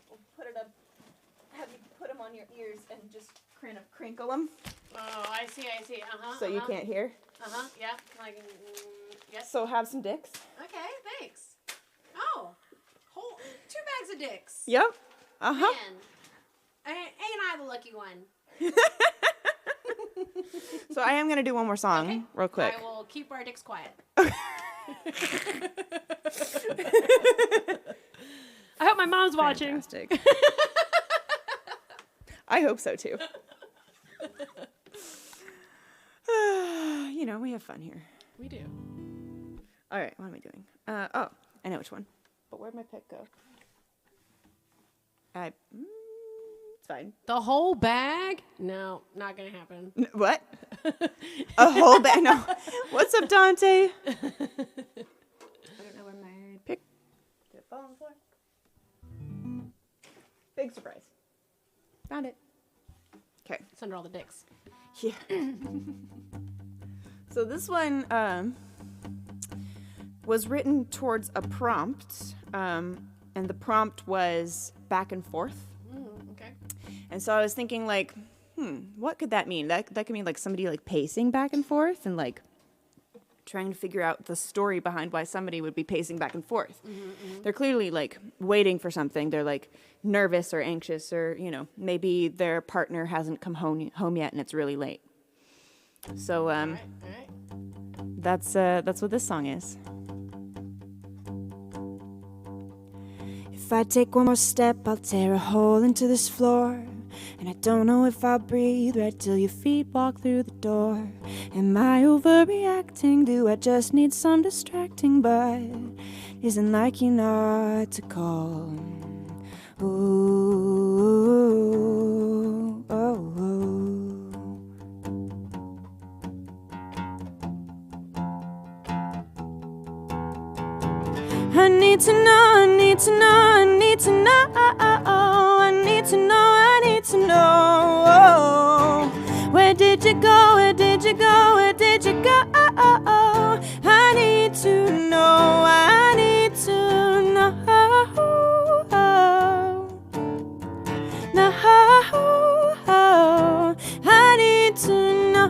we'll put it up, have you put them on your ears and just kind of crinkle them. Oh, I see. So you can't hear? Yeah. Like, yes. So have some dicks. Okay, thanks. Oh, 2 bags of dicks. Yep. Man, ain't I the lucky one? So I am going to do one more song real quick. I will keep our dicks quiet. I hope my mom's watching. Fantastic. I hope so too. You know, we have fun here. We do. All right, what am I doing? I know which one. But where'd my pick go? fine. The whole bag? No, not gonna happen. What? A whole bag? No. What's up, Dante? I don't know where my pick. Did it fall on the floor? Big surprise. Found it. Okay. It's under all the dicks. Yeah. So this one was written towards a prompt, and the prompt was back and forth. Okay. And so I was thinking, like, what could that mean? That could mean like somebody like pacing back and forth and like trying to figure out the story behind why somebody would be pacing back and forth. They're clearly like waiting for something. They're like nervous or anxious, or you know, maybe their partner hasn't come home yet and it's really late. So All right. that's what this song is. If I take one more step, I'll tear a hole into this floor. And I don't know if I'll breathe right till your feet walk through the door. Am I overreacting? Do I just need some distracting? But isn't like you not to call. Ooh, oh, oh. I need to know, I need to know, I need to know, I need to know, I need to know. Where did you go, where did you go, where did you go? I need to know, I need to know. No, I need to know.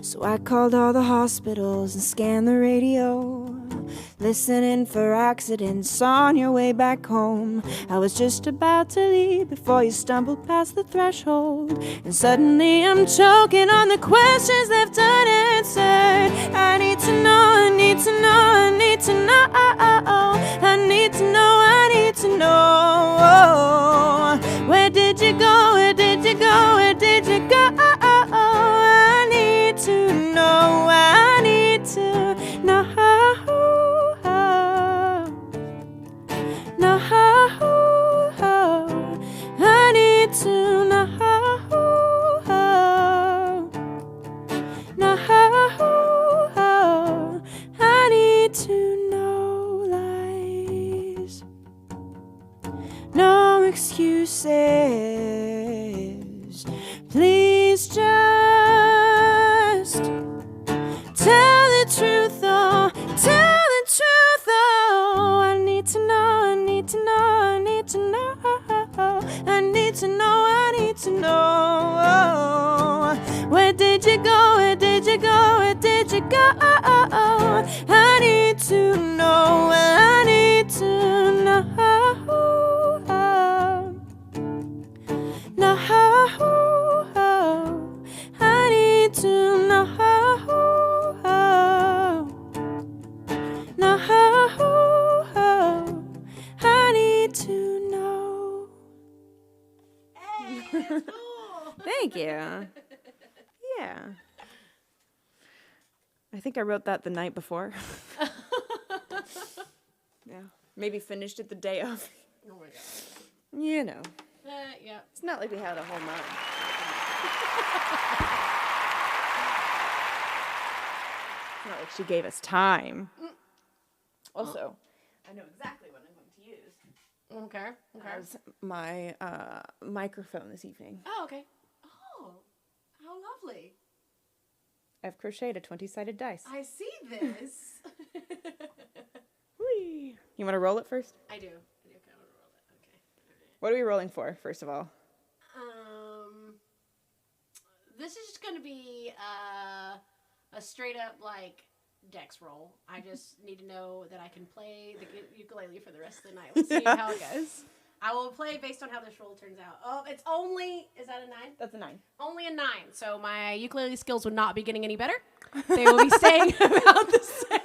So I called all the hospitals and scanned the radio, listening for accidents on your way back home. I was just about to leave before you stumbled past the threshold, and suddenly I'm choking on the questions left unanswered. I need to know, I need to know, I need to know. I need to know, I need to know. Where did you go, where did you go, where did you go? I need to know, I need to know. No, I need to know. No, I need to know lies. No excuses. Please just tell the truth, oh, tell the truth, oh. I need to know, I need to know, I need to know. I need to know, I need to know. Where did you go, where did you go, where did you go? I need to know, I need to know. No, I need to know. No, I need to know. Hey, that's cool. Thank you. Yeah. I think I wrote that the night before. Yeah. Maybe finished it the day of. Oh my god. You know. Yeah. It's not like we had a whole month. It's not like she gave us time. Also, I know exactly what I'm going to use Okay. as my microphone this evening. Oh, okay. Oh, how lovely. I've crocheted a 20-sided dice. I see this. Whee! You want to roll it first? I do. Okay, I'm gonna roll it. Okay. What are we rolling for, first of all? This is just gonna be a straight up like dex roll. I just need to know that I can play the ukulele for the rest of the night. We'll see how it goes. I will play based on how this roll turns out. Oh, it's only, is that a 9? That's a 9. Only a 9. So my ukulele skills would not be getting any better. They will be staying about the same.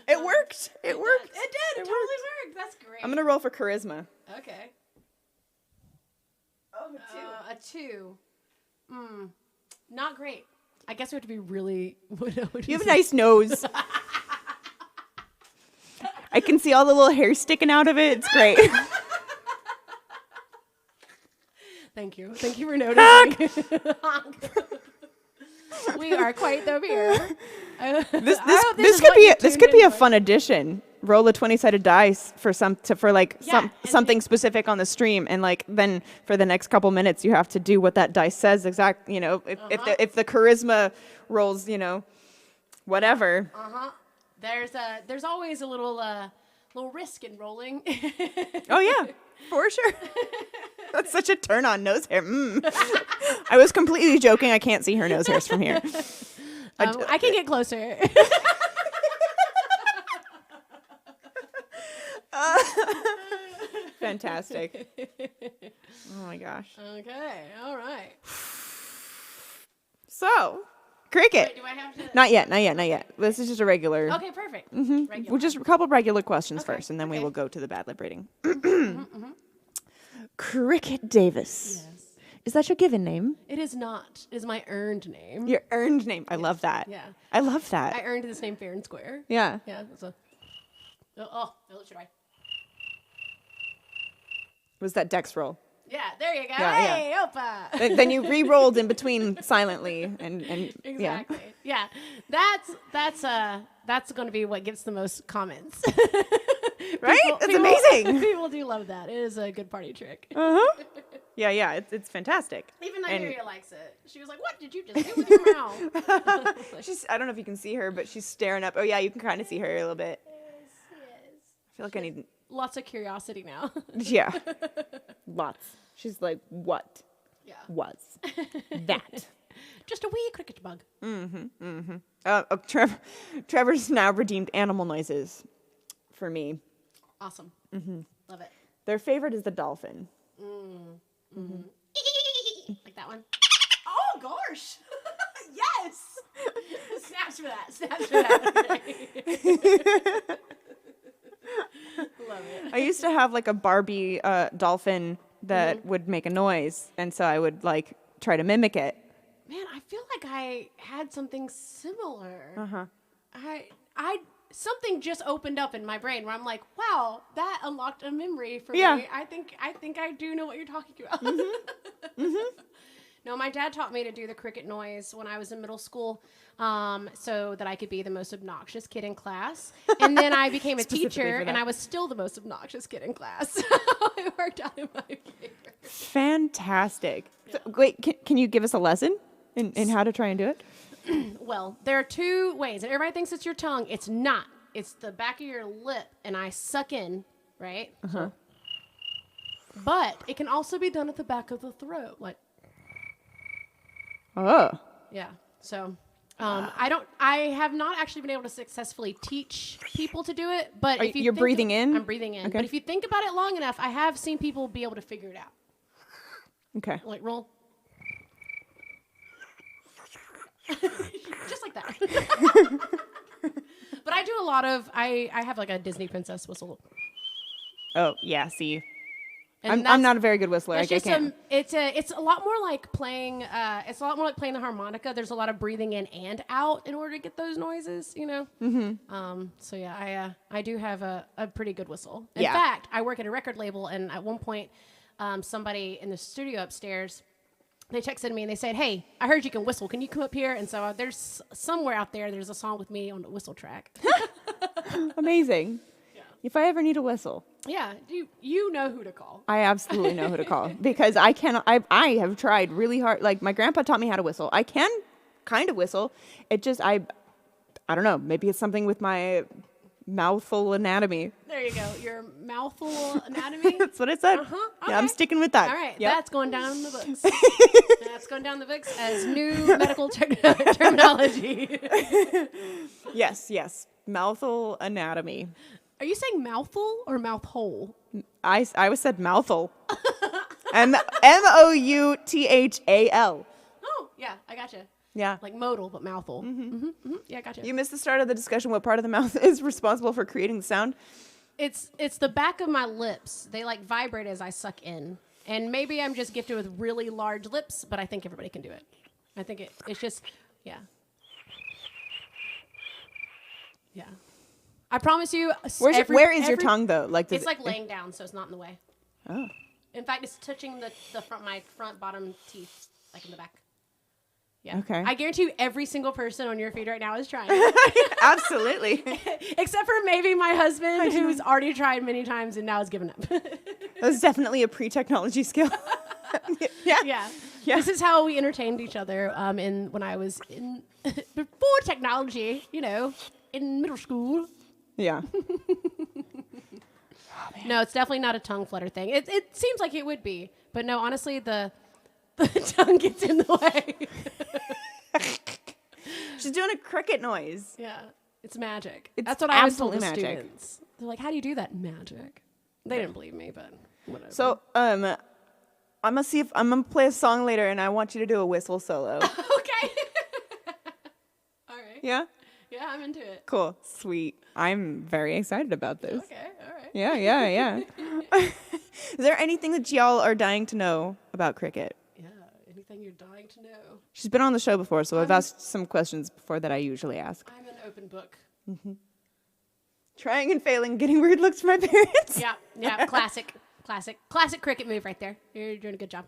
It worked. It worked. It did. It totally worked. That's great. I'm going to roll for charisma. Okay. Oh, A 2. Not great. I guess we have to be really. You have a nice nose. I can see all the little hair sticking out of it. It's great. Thank you. Thank you for noticing. We are quite the beer. This could be a fun addition. Roll a 20-sided dice for something specific on the stream, and like then for the next couple minutes you have to do what that dice says exact. You know, if the charisma rolls, you know, whatever. There's always a little risk in rolling. Oh yeah, for sure. That's such a turn on nose hair. I was completely joking. I can't see her nose hairs from here. I can get closer. Fantastic. Oh my gosh. Okay. All right. So, cricket. Wait, do I have to? Not yet. This is just a regular. Okay, perfect. Regular. We'll just a couple regular questions first, and then we will go to the bad lip reading. Cricket Davis. Yes. Is that your given name? It is not. It is my earned name. Your earned name. I love that. Yeah. I love that. I earned this name fair and square. Yeah. Yeah. Should I? Was that Dex roll? Yeah, there you go. Yeah, hey, Opa. Then you re-rolled in between silently and exactly. Yeah. That's going to be what gets the most comments. Right? That's amazing. People do love that. It is a good party trick. Yeah. It's fantastic. Even Nigeria likes it. She was like, "What did you just do with your mouth?" I don't know if you can see her, but she's staring up. Oh yeah, you can kind of see her a little bit. Yes. I feel like I need lots of curiosity now. Yeah. Lots. She's like, what? Yeah. Was that? Just a wee cricket bug. Trevor's now redeemed animal noises for me. Awesome. Love it. Their favorite is the dolphin. Like that one. Oh gosh. Yes. Snaps for that. Love it. I used to have like a Barbie dolphin that would make a noise, and so I would like try to mimic it. Man, I feel like I had something similar. I something just opened up in my brain where I'm like, wow, that unlocked a memory for me. I think I do know what you're talking about. No, my dad taught me to do the cricket noise when I was in middle school, so that I could be the most obnoxious kid in class. And then I became a teacher, and I was still the most obnoxious kid in class. So it worked out in my favor. Fantastic. So, wait, can you give us a lesson in how to try and do it? Well, there are two ways, and everybody thinks it's your tongue. It's not. It's the back of your lip, and I suck in, right? So, but it can also be done at the back of the throat, like. Oh. Yeah. So, I have not actually been able to successfully teach people to do it, but if you're breathing in? I'm breathing in. Okay. But if you think about it long enough, I have seen people be able to figure it out. Okay. Like roll. Just like that. But I do a lot of, I have like a Disney princess whistle. Oh, yeah, see. I'm not a very good whistler. I can't. It's a lot more like playing. It's a lot more like playing the harmonica. There's a lot of breathing in and out in order to get those noises. You know. So yeah, I do have a pretty good whistle. In fact, I work at a record label, and at one point, somebody in the studio upstairs, they texted me and they said, "Hey, I heard you can whistle. Can you come up here?" And so there's somewhere out there. There's a song with me on the whistle track. Amazing. If I ever need a whistle. Yeah, you know who to call. I absolutely know who to call because I cannot. I have tried really hard. Like my grandpa taught me how to whistle. I can kind of whistle. It just I don't know. Maybe it's something with my mouthful anatomy. There you go. Your mouthful anatomy. That's what I said. Okay. Yeah, I'm sticking with that. All right, yep. That's going down in the books. That's going down the books as new medical terminology. Yes. Mouthful anatomy. Are you saying mouthful or mouth hole? I said mouthful. MOUTHAL. Oh, yeah, I gotcha. Yeah. Like modal, but mouthful. Yeah, I gotcha. You missed the start of the discussion. What part of the mouth is responsible for creating the sound? It's the back of my lips. They like vibrate as I suck in. And maybe I'm just gifted with really large lips, but I think everybody can do it. I think it's just Yeah. Yeah. I promise you. Where is your tongue though? Like it's like laying down, so it's not in the way. Oh. In fact, it's touching my front bottom teeth, like in the back. Yeah. Okay. I guarantee you, every single person on your feed right now is trying. Absolutely. Except for maybe my husband, who's already tried many times and now has given up. That's definitely a pre-technology skill. Yeah. This is how we entertained each other when I was in before technology, in middle school. Yeah. No, it's definitely not a tongue flutter thing. It seems like it would be, but no, honestly, the tongue gets in the way. She's doing a cricket noise. Yeah, it's magic. It's That's what I always told the magic. students. They're like, "How do you do that?" Magic. They didn't believe me, but whatever. So, I'm gonna play a song later, and I want you to do a whistle solo. Okay. All right. Yeah. Yeah, I'm into it. Cool. Sweet. I'm very excited about this. Okay. All right. Yeah. Is there anything that y'all are dying to know about cricket? Yeah. Anything you're dying to know? She's been on the show before, so I've asked some questions before that I usually ask. I'm an open book. Mm-hmm. Trying and failing, getting weird looks from my parents. Yeah. Classic cricket move right there. You're doing a good job.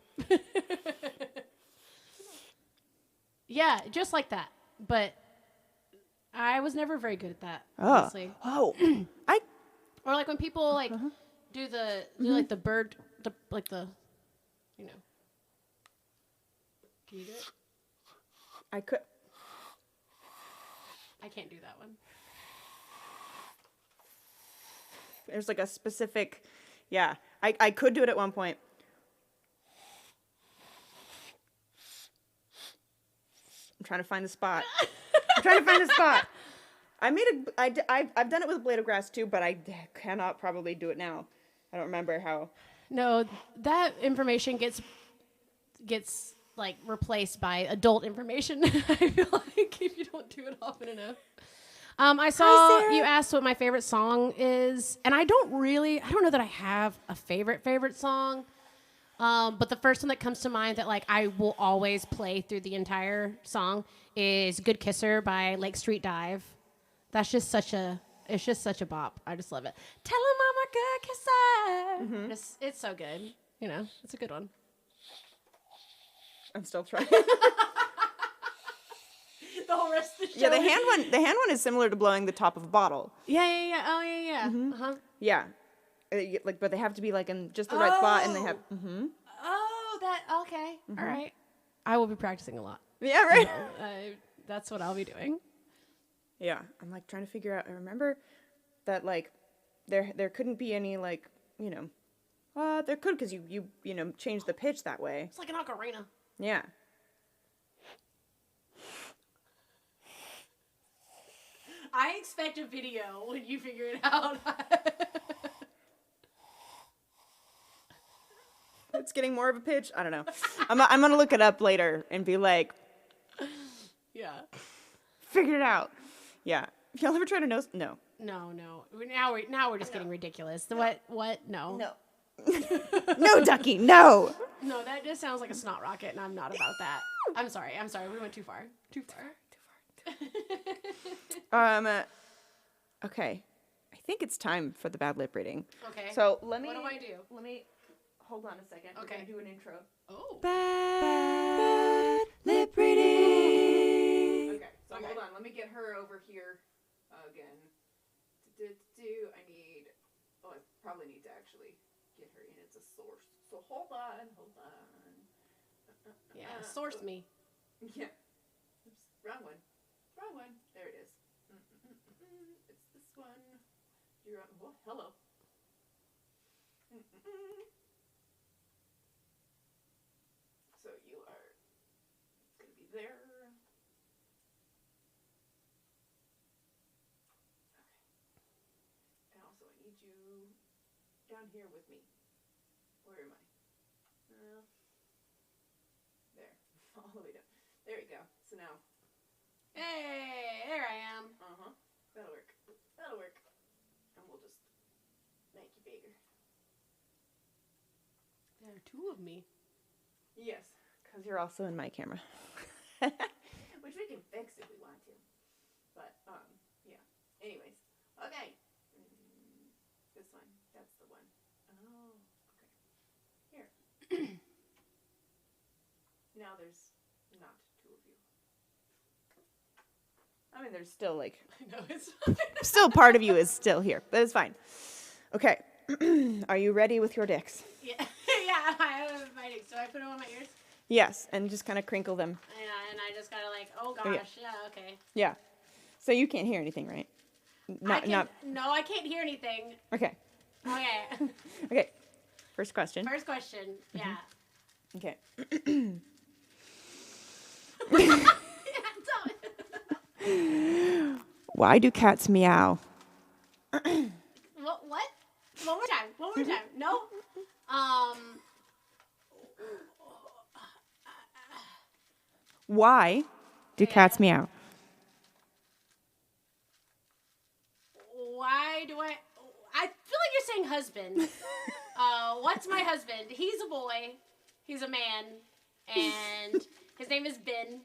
Yeah, just like that. But I was never very good at that, honestly. Oh. Or like when people like do like the bird, Can you do it? I could. I can't do that one. There's like a specific, I could do it at one point. I'm trying to find the spot. I've done it with a blade of grass too, but I cannot probably do it now. I don't remember how. No, that information gets like replaced by adult information. I feel like if you don't do it often enough. I saw you asked what my favorite song is, and I don't know that I have a favorite song. But the first one that comes to mind that like I will always play through the entire song is "Good Kisser" by Lake Street Dive. That's just such a bop. I just love it. Tell him I'm a good kisser. Mm-hmm. It's so good. It's a good one. I'm still trying. The whole rest of the show. Yeah, the hand one is similar to blowing the top of a bottle. Yeah. Oh, yeah. Mm-hmm. Uh-huh. Yeah. But they have to be like in just the right spot, and they have. Mm-hmm. Oh, okay. Mm-hmm. All right. I will be practicing a lot. Yeah, right. That's what I'll be doing. Yeah, I'm like trying to figure out. I remember that like there couldn't be any like there could because you change the pitch that way. It's like an ocarina. Yeah. I expect a video when you figure it out. It's getting more of a pitch. I don't know. I'm gonna look it up later and be like, yeah, figured it out. Yeah. If y'all ever try to know? No. No. Now we're just getting ridiculous. What? No. No. No, Ducky. No. No, that just sounds like a snot rocket, and I'm not about that. I'm sorry. We went too far. Okay. I think it's time for the bad lip reading. Okay. So let me. What do I do? Let me. Hold on a second. Okay. We're gonna do an intro. Oh. Bad lip reading. Okay. So hold on. Let me get her over here again. I need. Oh, I probably need to actually get her in. It's a source. So hold on. Yeah. Source me. Yeah. Oops. Wrong one. There it is. It's this one. You're on. Oh, hello. So you are going to be there. Okay. And also I need you down here with me. Where am I? There. All the way down. There you go. So now. Hey, there I am. Uh-huh. That'll work. And we'll just make you bigger. There are two of me. Yes, because you're also in my camera. which we can fix if we want to. But, yeah. Anyways. Okay. This one. That's the one. Oh, okay. Here. Now there's not two of you. I mean, there's still like... No, it's fine. Still part of you is still here, but it's fine. Okay. Are you ready with your dicks? Yeah. Yeah, I have my dicks. Do I put them on my ears? Yes, and just kind of crinkle them. Yeah, and I just gotta like, oh gosh, yeah, okay. Yeah. So you can't hear anything, right? No, I can't hear anything. Okay. Okay. Okay. First question. First question. Yeah. Okay. Why do cats meow? What? One more time. One more time. No. Why do cats meow? Why do I feel like you're saying husband. What's my husband? He's a boy. He's a man. And his name is Ben.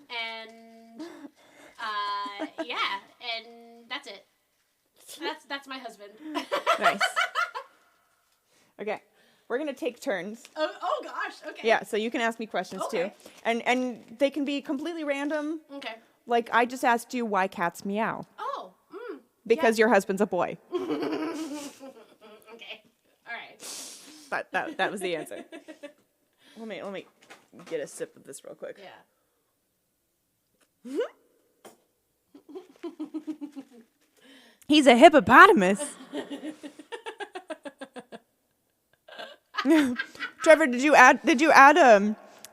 And, yeah. And that's it. That's my husband. Nice. Okay. We're going to take turns. Oh gosh. Okay. Yeah, so you can ask me questions too. And they can be completely random. Okay. Like I just asked you why cats meow. Oh. Because your husband's a boy. Okay. All right. That was the answer. Let me get a sip of this real quick. Yeah. He's a hippopotamus. Trevor, did you add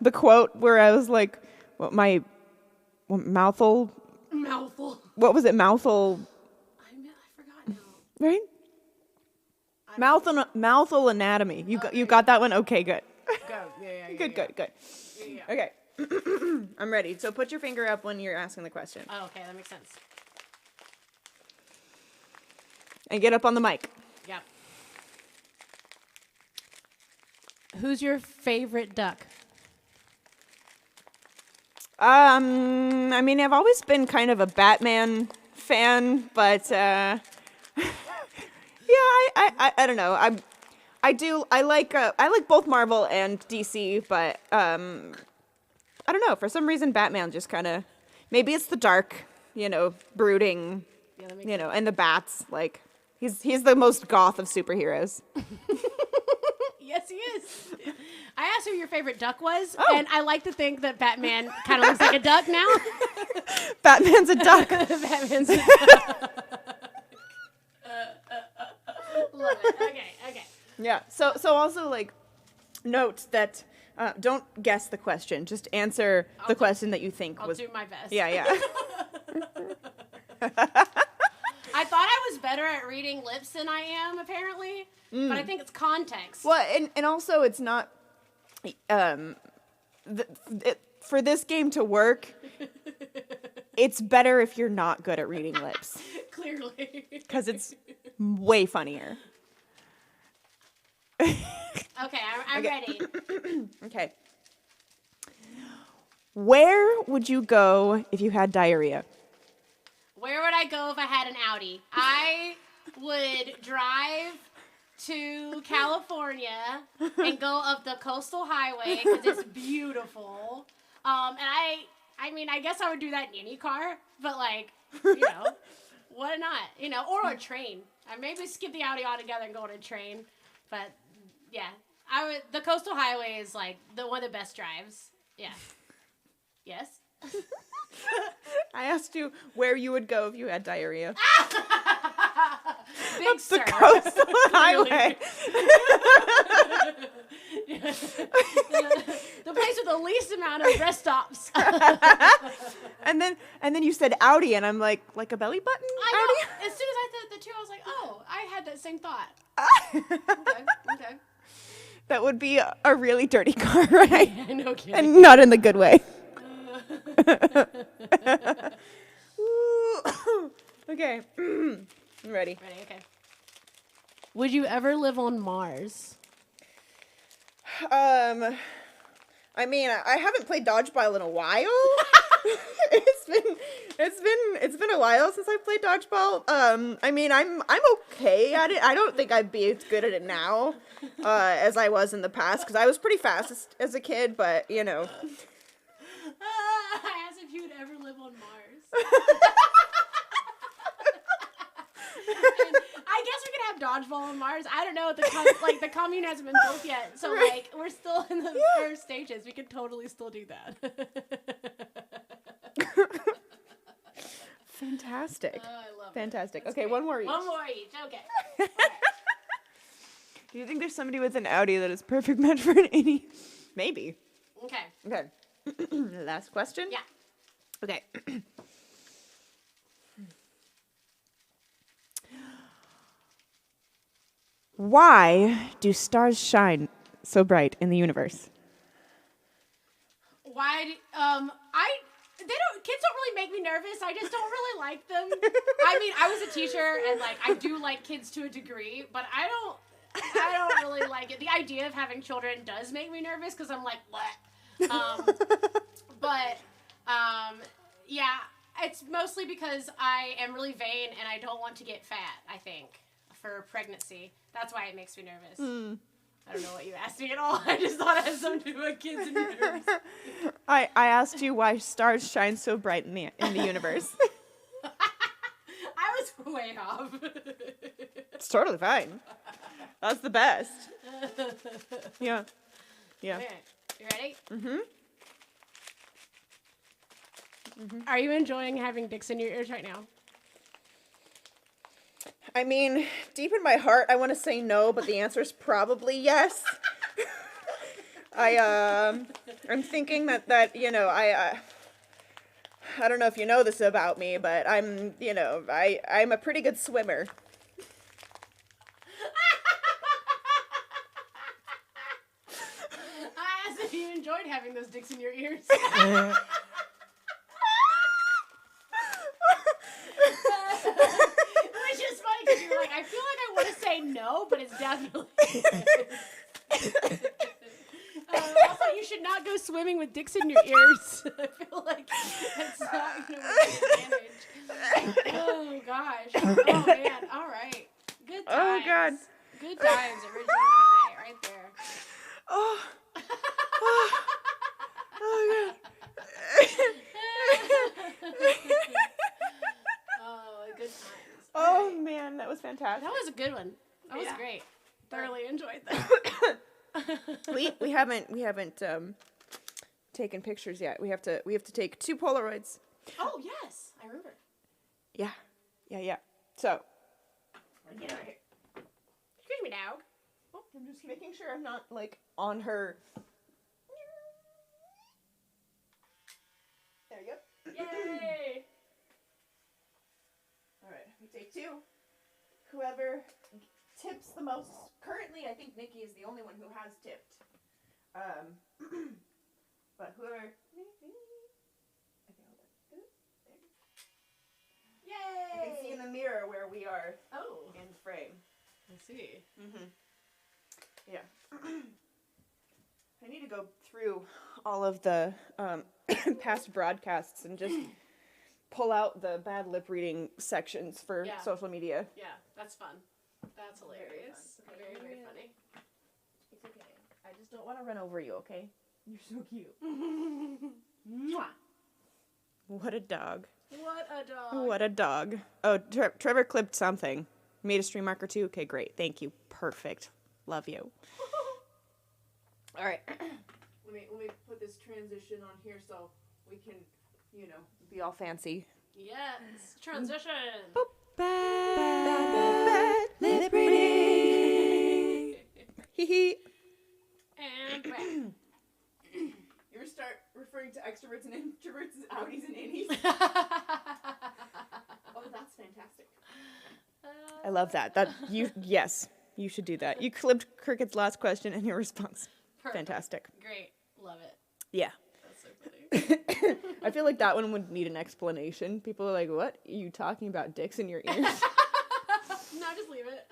the quote where I was like, what mouthful? Mouthful. What was it? Mouthful. I forgot now. Right? Mouthful anatomy. You got that one? Okay, good. Yeah. Good. Yeah. Okay. I'm ready. So put your finger up when you're asking the question. Oh, okay, that makes sense. And get up on the mic. Yep. Who's your favorite duck? I mean, I've always been kind of a Batman fan, but yeah, I don't know. I like both Marvel and DC, but I don't know. For some reason, Batman just kind of, maybe it's the dark, brooding, and the bats. Like he's the most goth of superheroes. Yes, he is. I asked who your favorite duck was, and I like to think that Batman kind of looks like a duck now. Batman's a duck. Batman's a duck. Love it. Okay. Yeah. So also like, note that don't guess the question. Just answer the question that you think was. I'll do my best. Yeah. I thought I was better at reading lips than I am, apparently. But I think it's context. Well, and also it's not. For this game to work, it's better if you're not good at reading lips. Clearly. Because it's way funnier. Okay, I'm ready. Okay. Where would you go if you had diarrhea? Where would I go if I had an Audi? I would drive to California and go up the coastal highway because it's beautiful. And I mean, I guess I would do that in any car, but like, why not? Or a train. I maybe skip the Audi altogether and go on a train. But yeah, the coastal highway is like one of the best drives. Yeah. Yes. I asked you where you would go if you had diarrhea. Big the coastal highway. The place with the least amount of rest stops. and then you said Audi, and I'm like a belly button I Audi? know. As soon as I said the two, I was like, oh, I had that same thought. Okay. That would be a really dirty car, right? Yeah, no kidding. And not in the good way. Okay. I'm ready. Okay. Would you ever live on Mars? I mean, I haven't played dodgeball in a while. It's been a while since I've played dodgeball. I mean, I'm okay at it. I don't think I'd be as good at it now as I was in the past, because I was pretty fast as a kid, but, you know. I asked if you would ever live on Mars. And I guess we could have dodgeball on Mars. I don't know. The commune hasn't been built yet, so like we're still in the first stages. We could totally still do that. Fantastic. I love Fantastic. it. That's Okay, great. one more each. One more each. Okay. Do you think there's somebody with an Audi that is perfect match for an innie? Maybe. Okay. Okay. Last question? Yeah. Okay. Why do stars shine so bright in the universe? Why? Kids don't really make me nervous. I just don't really like them. I mean, I was a teacher, and like I do like kids to a degree, but I don't really like it. The idea of having children does make me nervous because I'm like, what? Yeah, it's mostly because I am really vain and I don't want to get fat. I think for pregnancy, that's why it makes me nervous. I don't know what you asked me at all. I just thought it had something to do with kids and nerves. I asked you why stars shine so bright in the universe. I was way off. It's totally fine. That's the best. Yeah. Yeah. Okay, you ready? Are you enjoying having dicks in your ears right now? I mean, deep in my heart, I want to say no, but the answer is probably yes. I'm thinking that you know, I don't know if you know this about me, but I'm a pretty good swimmer. I asked if you enjoyed having those dicks in your ears. Which is funny because you're like, I feel like I want to say no, but it's definitely. Also, you should not go swimming with dicks in your ears. I feel like it's not going to work advantage. Oh, gosh. Oh, man. All right. Good times. Oh, God. Good times. Original high right there. Oh. Oh, God. Oh, good times. Oh, man, that was fantastic. That was a good one. That was great. Thoroughly enjoyed that. We haven't taken pictures yet. We have to take 2 Polaroids. Oh, yes. I remember. Yeah. So, Get over here. Excuse me, dog. oh, I'm just making sure I'm not like on her. There you go. Yay! All right, we take 2. Whoever tips the most. Currently, I think Nikki is the only one who has tipped. But whoever. Okay, hold on. Yay! You can see in the mirror where we are Oh, in frame. I see. Yeah. I need to go through all of the past broadcasts and just pull out the bad lip reading sections for social media. Yeah, that's fun. That's hilarious. Very, very funny. It's okay. I just don't want to run over you, okay? You're so cute. Mwah. What a dog. What a dog. What a dog. Oh, Trevor clipped something. Made a stream marker too? Okay, great. Thank you. Perfect. Love you. All right. Let me put this transition on here so we can, be all fancy. Yes. Transition. Boop. Bad lip reading. Hee hee. And back. You ever start referring to extroverts and introverts as outies and innies? Oh, that's fantastic. I love that. Yes, you should do that. You clipped Cricket's last question and your response. Perfect. Fantastic. Great. Love it. Yeah. That's so funny. I feel like that one would need an explanation. People are like, what? Are you talking about dicks in your ears? No, just leave it.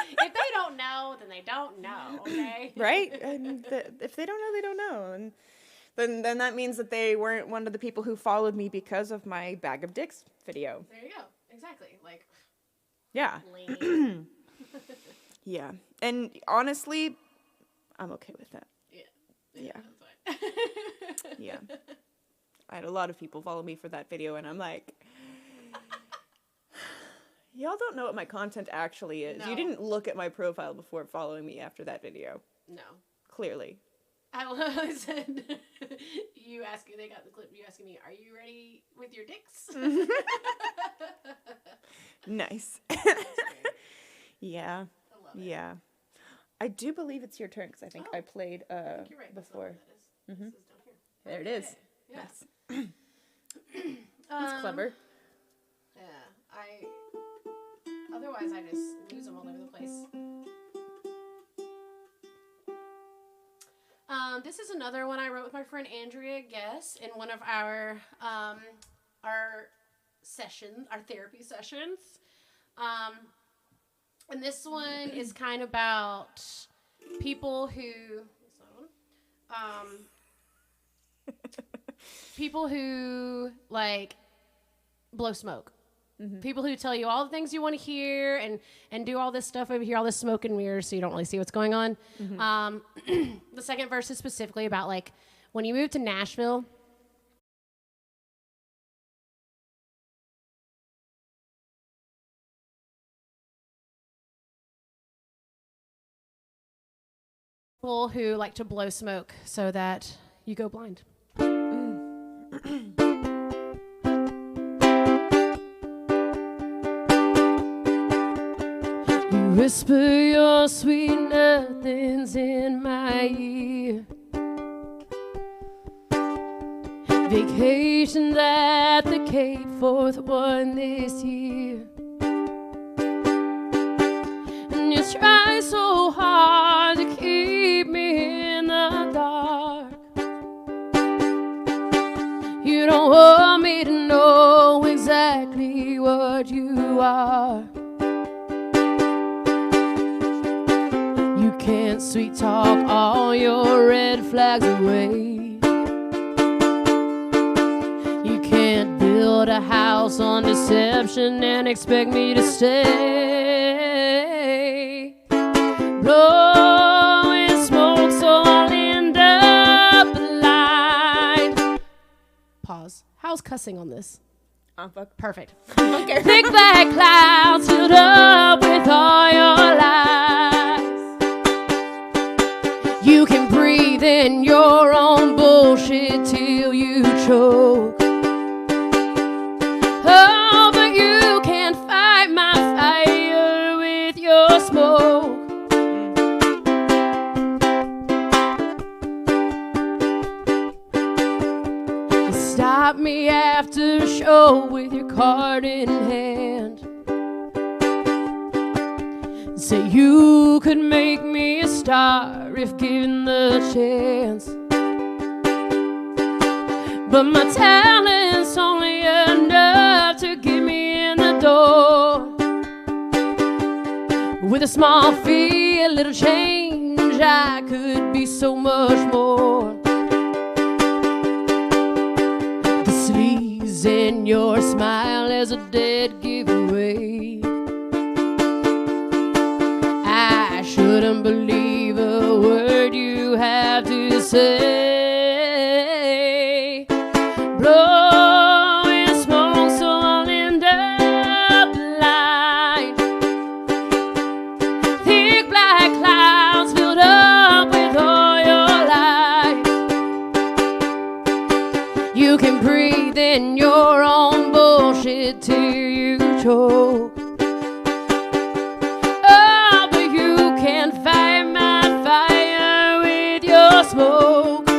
If they don't know, then they don't know, okay? Right? And if they don't know, they don't know. And Then that means that they weren't one of the people who followed me because of my bag of dicks video. There you go. Exactly. Like, yeah. lame. Yeah. And honestly, I'm okay with that. Yeah. That's fine. Yeah. I had a lot of people follow me for that video, and I'm like, y'all don't know what my content actually is. No. You didn't look at my profile before following me after that video. No. Clearly. I love I said, they got the clip, you asking me, are you ready with your dicks? Nice. Yeah. I love it. Yeah. I do believe it's your turn, because I think I played I think you're right. before. That's not what that is. This is down here. There it is. Yeah. Nice. That's clever. Yeah. Otherwise I just lose them all over the place. This is another one I wrote with my friend Andrea Guess in one of our sessions, our therapy sessions. And this one is kind of about people who like blow smoke. Mm-hmm. People who tell you all the things you want to hear and do all this stuff over here, all this smoke and mirrors, so you don't really see what's going on. Mm-hmm. The second verse is specifically about, like, when you move to Nashville, people who like to blow smoke so that you go blind. Whisper your sweet nothings in my ear. Vacations at the Cape, fourth one this year. And you try so hard to keep me in the dark. You don't want me to know exactly what you are. Can't sweet talk all your red flags away. You can't build a house on deception and expect me to stay. Blowing smoke so I'll end up blind. Pause. How's cussing on this? Fuck. Perfect. Okay. Thick black clouds filled up with all your lies. You can breathe in your own bullshit till you choke. Oh, but you can't fight my fire with your smoke. You stop me after a show with your card in hand. Say you could make me a star if given the chance. But my talent's only enough to get me in the door. With a small fee, a little change, I could be so much more. The sleaze in your smile is a dead giveaway. I shouldn't believe a word you have to say. Blowing smoke so I'll end up blind. Thick black clouds filled up with all your lies. You can breathe in your own bullshit till you choke. Smoke.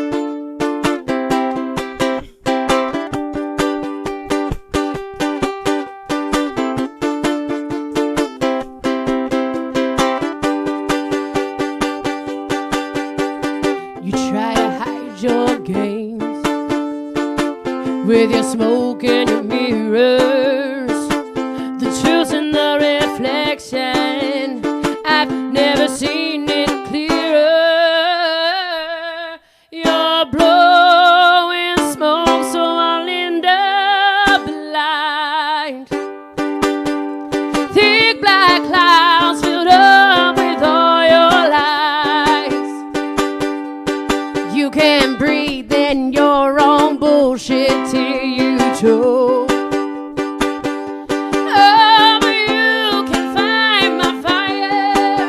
You try to hide your games with your smoke and your mirrors. The truth in the reflection, I've never seen it clearer. Your blood you can breathe in your own bullshit till you choke. Oh, but you can find my fire.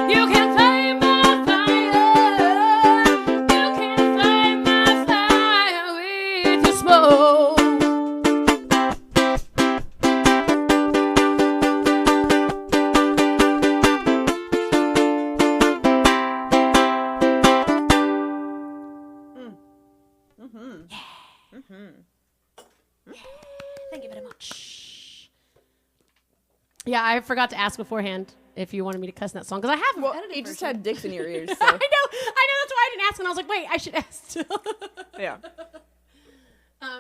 You can find my fire. You can find my fire with your smoke. Thank you very much. Yeah, I forgot to ask beforehand if you wanted me to cuss in that song because I haven't. Well, you just had dicks in your ears. So. I know. That's why I didn't ask, and I was like, wait, I should ask still. Yeah.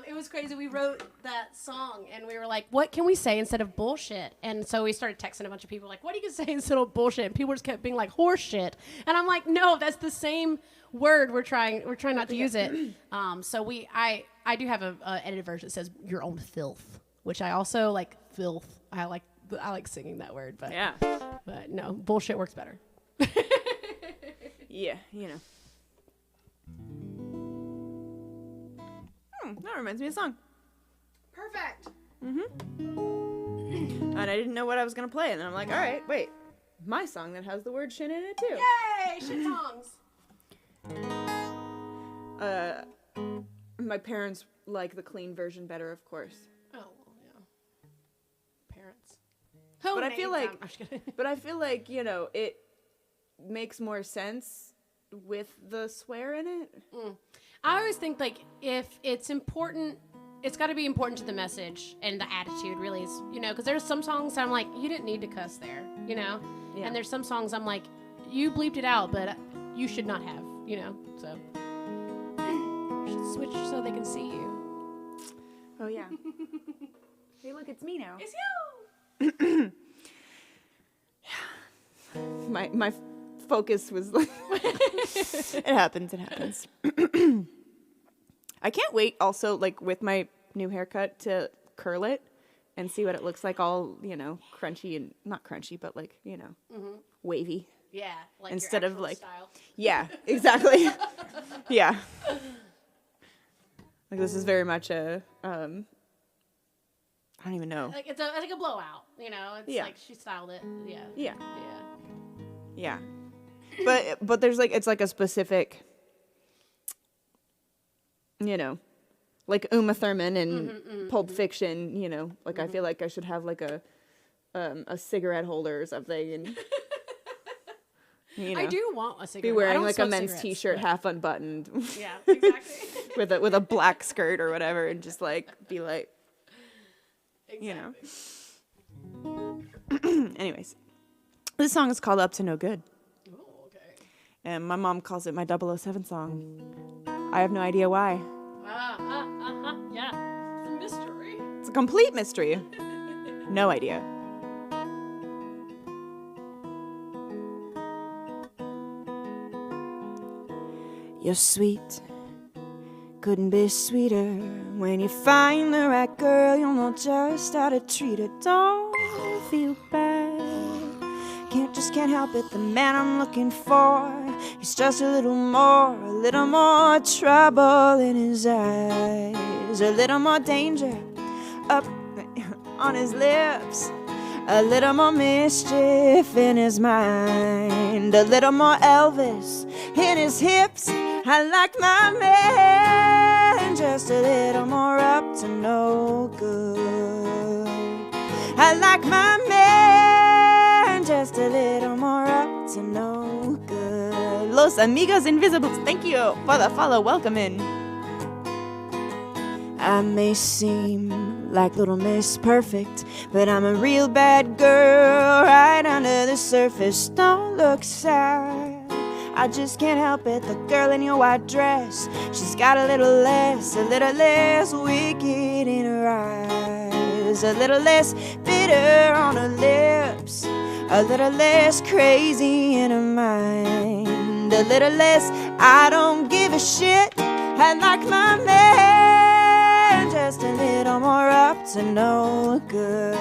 It was crazy. We wrote that song, and we were like, what can we say instead of bullshit? And so we started texting a bunch of people, like, what do you say instead of bullshit? And people just kept being like, horse shit. And I'm like, no, that's the same word. We're trying not to use it. So I do have a edited version that says your own filth, which I also like filth. I like singing that word, but Yeah. But no, bullshit works better. Yeah, you know. That reminds me of a song. Perfect. And I didn't know what I was going to play. And then I'm like, all right, wait. My song that has the word shit in it, too. Yay, shit songs. My parents like the clean version better, of course. Oh, well, yeah. Parents. But I feel like, I'm just kidding. but I feel like, you know, it makes more sense with the swear in it. I always think, like, if it's important, it's got to be important to the message and the attitude, really, is, you know, because there's some songs I'm like, you didn't need to cuss there, you know? Yeah. And there's some songs I'm like, you bleeped it out, but you should not have, you know? So, you should switch so they can see you. Oh, yeah. Hey, look, it's me now. It's you! My focus was like, it happens. I can't wait also, like, with my new haircut to curl it and see what it looks like all, you know, crunchy and, not crunchy, but, like, you know, wavy. Yeah, like Instead your of, like, style. Yeah, exactly. Yeah. Like, this is very much a, I don't even know. Like, it's like a blowout, you know? It's like she styled it. Yeah. Yeah. Yeah. Yeah. But there's, like, it's like a specific, you know, like Uma Thurman in Pulp Fiction, you know, like I feel like I should have like a cigarette holder or something, and you know, I do want a cigarette. be I wearing don't like a smoke men's cigarettes, t-shirt, but- half unbuttoned, Yeah, exactly. with a black skirt or whatever, and just like be like, Exactly. you know. Anyways, this song is called "Up to No Good," Oh, okay. and my mom calls it my 007 song. I have no idea why. Yeah. It's a mystery. It's a complete mystery. No idea. You're sweet, couldn't be sweeter. When you find the right girl, you'll know just how to treat her. Don't feel bad, can't help it. The man I'm looking for, he's just a little more trouble in his eyes, a little more danger up on his lips, a little more mischief in his mind, a little more Elvis in his hips. I like my man just a little more up to no good. I like my man just a little more up to no good. Los Amigos Invisibles, thank you for the follow. Welcome in. I may seem like Little Miss Perfect, but I'm a real bad girl right under the surface. Don't look sad, I just can't help it. The girl in your white dress, she's got a little less wicked in her eyes, a little less bitter on her lips, a little less crazy in her mind, a little less I don't give a shit. I like my man just a little more up to no good.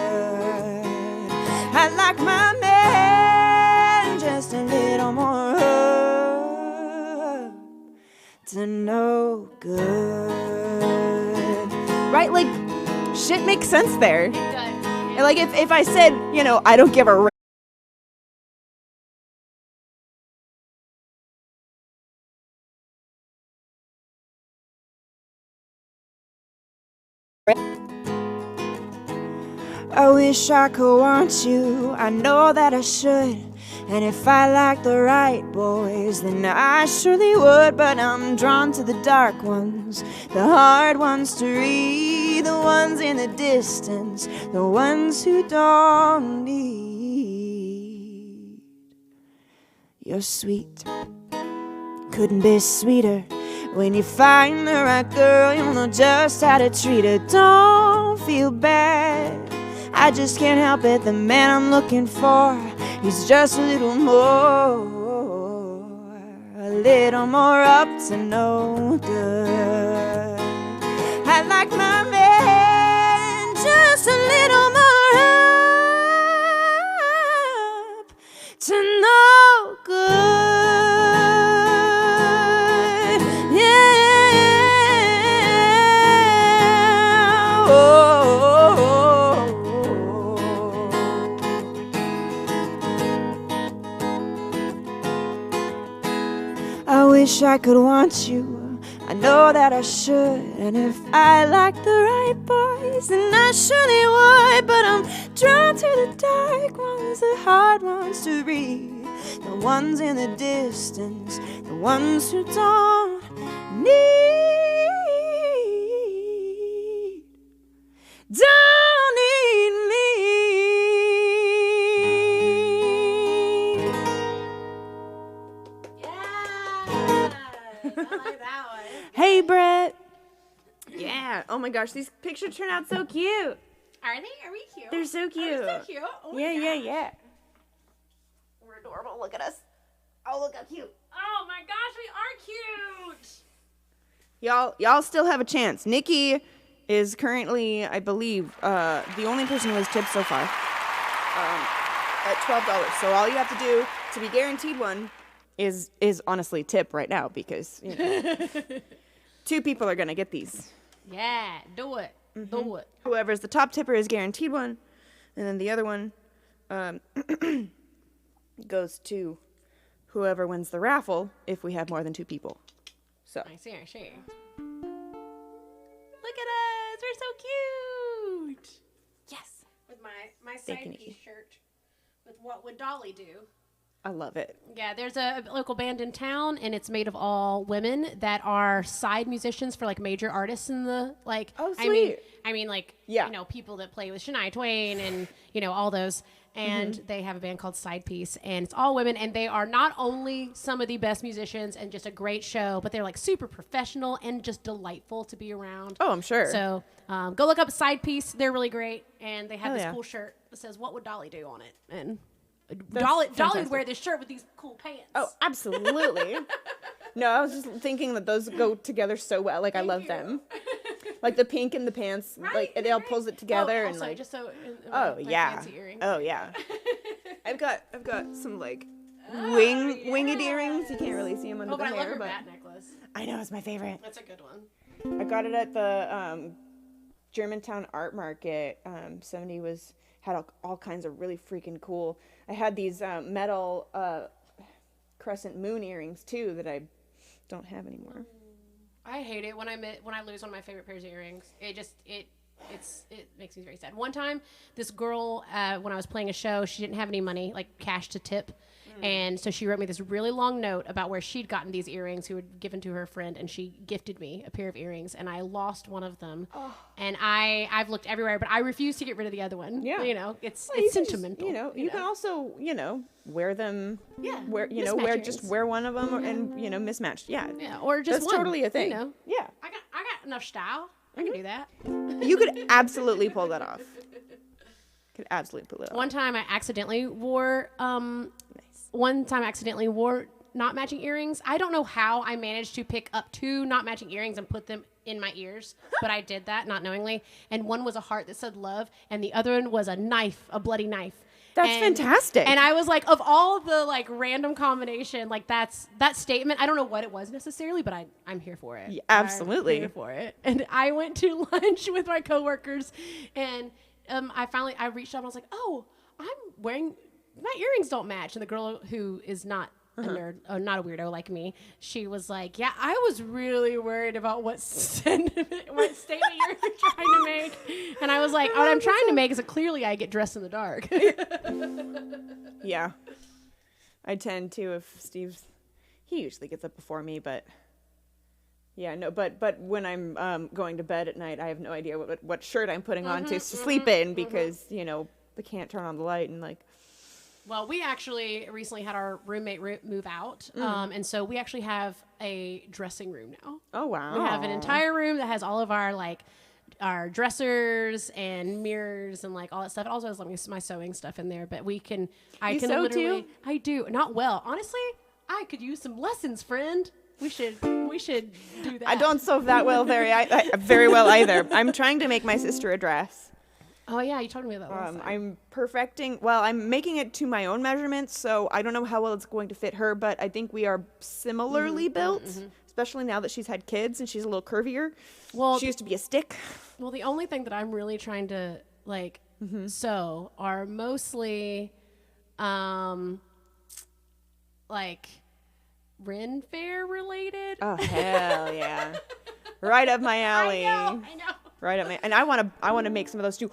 I like my man just a little more up to no good. Right? Like, shit makes sense there. It does. And like, if I said, you know, I don't give a I wish I could want you, I know that I should. And if I like the right boys, then I surely would. But I'm drawn to the dark ones, the hard ones to read, the ones in the distance, the ones who don't need your sweet. Couldn't be sweeter. When you find the right girl, you'll know just how to treat her. Don't feel bad, I just can't help it. The man I'm looking for, he's just a little more up to no good. I like my man just a little more up to no good. Yeah. Oh. I wish I could want you, I know that I should. And if I like the right boys, then I surely would. But I'm drawn to the dark ones, the hard ones to read, the ones in the distance, the ones who don't need me. I like that one. Hey, Brett. Yeah. Oh my gosh, these pictures turn out so cute. Are they? Are we cute? They're so cute. Oh, they're so cute. Oh my Yeah. gosh. We're adorable. Look at us. Oh, look how cute. Oh my gosh, we are cute. Y'all still have a chance. Nikki is currently, I believe, the only person who has tipped so far at $12. So all you have to do to be guaranteed one is honestly tip right now, because you know, 2 people are gonna get these. Yeah, do it. Do it. Whoever's the top tipper is guaranteed one, and then the other one goes to whoever wins the raffle if we have more than 2 people. So I see. Look at us. We're so cute. yes, With my Thank you, side Nikki. piece shirt with What Would Dolly Do? I love it. Yeah, there's a local band in town, and it's made of all women that are side musicians for like major artists in the like. Oh, I mean, sweet. like Yeah. you know, people that play with Shania Twain and you know all those. And they have a band called Side Piece, and it's all women, and they are not only some of the best musicians and just a great show, but they're like super professional and just delightful to be around. Oh, I'm sure. So go look up Side Piece; they're really great, and they have Hell this yeah. cool shirt that says "What would Dolly do" on it, and That's Dolly would fantastic. wear this shirt with these cool pants. Oh, absolutely. No, I was just thinking that those go together so well. Like, I love you. them. Like the pink and the pants, Right, like they're it all great. pulls it together, Oh, and also, like, just so oh my yeah, fancy earrings. oh yeah. I've got some like winged earrings. You can't really see them under Oh, the but I love hair, her but bat necklace. I know it's my favorite. That's a good one. I got it at the Germantown Art Market. Somebody had all kinds of really freaking cool. I had these metal crescent moon earrings too that I don't have anymore. I hate it when I lose one of my favorite pairs of earrings. It makes me very sad. One time, this girl, when I was playing a show, she didn't have any money, like cash to tip. And so she wrote me this really long note about where she'd gotten these earrings, who had given to her friend, and she gifted me a pair of earrings, and I lost one of them. Oh. And I've looked everywhere, but I refuse to get rid of the other one. Yeah. You know, it's Well, you can sentimental. Just, you can also, wear them. Yeah. Wear Mismatch earrings. wear one of them, and mismatched. Yeah. Yeah, or just That's one. totally a thing. You know, Yeah. I got enough style. I can do that. You could absolutely pull that off. Could absolutely pull it off. One time I accidentally wore not matching earrings. I don't know how I managed to pick up 2 not matching earrings and put them in my ears, but I did that not knowingly. And one was a heart that said love, and the other one was a knife, a bloody knife. That's fantastic. And I was like, of all the like random combination, like that statement, I don't know what it was necessarily, but I'm here for it. Yeah, absolutely. I'm here for it. And I went to lunch with my coworkers, and I reached out and I was like, oh, I'm wearing, my earrings don't match. And the girl who is not a nerd, or not a weirdo like me, she was like, yeah, I was really worried about what statement you're trying to make. And I was like, what I'm trying to make is that clearly I get dressed in the dark. Yeah. I tend to, if Steve's, he usually gets up before me, but yeah, no, but when I'm going to bed at night, I have no idea what shirt I'm putting on to sleep in, because, you know, we can't turn on the light and like. Well, we actually recently had our roommate move out, and so we actually have a dressing room now. Oh, wow. We have an entire room that has all of our, like, our dressers and mirrors and, like, all that stuff. It also has, like, my sewing stuff in there, but I can sew literally... too? I do. Not well. Honestly, I could use some lessons, friend. We should do that. I don't sew that well very well either. I'm trying to make my sister a dress. Oh, yeah, you told me that last time. I'm making it to my own measurements, so I don't know how well it's going to fit her, but I think we are similarly built, especially now that she's had kids and she's a little curvier. Well, she used to be a stick. Well, the only thing that I'm really trying to, like, sew are mostly, like, Ren Fair related. Oh, hell yeah. Right up my alley. I know. Right up my, and I want to make some of those too.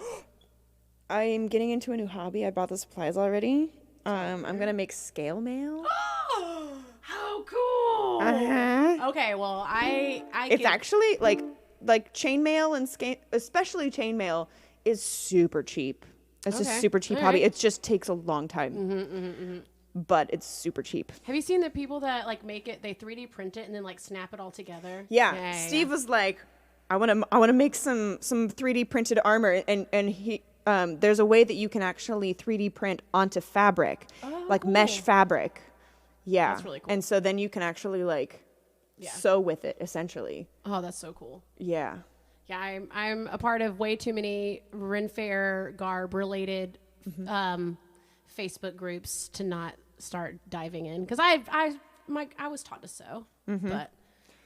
I'm getting into a new hobby. I bought the supplies already. I'm gonna make scale mail. Oh, how cool! Okay, well, It's actually like chainmail and especially chainmail is super cheap. It's a super cheap hobby. It just takes a long time. But it's super cheap. Have you seen the people that like make it? They 3D print it and then like snap it all together. Yeah. Steve was like, I want to make some 3D printed armor, and he there's a way that you can actually 3D print onto fabric, like cool. Mesh fabric. Yeah. That's really cool. And so then you can actually like sew with it essentially. Oh, that's so cool. Yeah. Yeah, I'm a part of way too many Ren Fair garb related Facebook groups to not start diving in, because I was taught to sew, but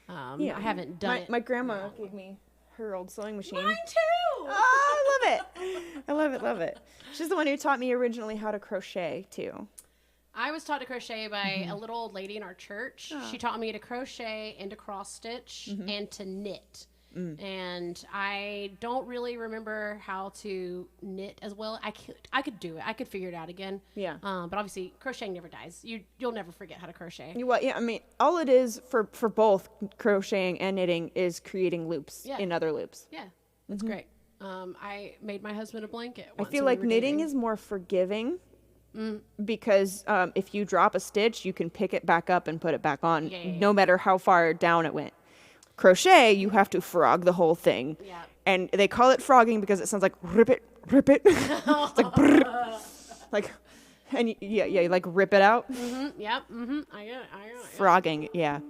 I haven't done it. My grandma gave me her old sewing machine. Mine too. Oh, I love it. She's the one who taught me originally how to crochet too. I was taught to crochet by a little old lady in our church. Oh. She taught me to crochet and to cross stitch and to knit. And I don't really remember how to knit as well. I could do it. I could figure it out again. Yeah. But obviously, crocheting never dies. You'll never forget how to crochet. Well, yeah. I mean, all it is for both crocheting and knitting is creating loops in other loops. Yeah, that's great. I made my husband a blanket once. I feel like knitting is more forgiving because if you drop a stitch, you can pick it back up and put it back on, no matter how far down it went. Crochet, you have to frog the whole thing. Yeah. And they call it frogging because it sounds like rip it. It's like brrr. Like, and you like rip it out. Yep. I get it. Frogging, yeah.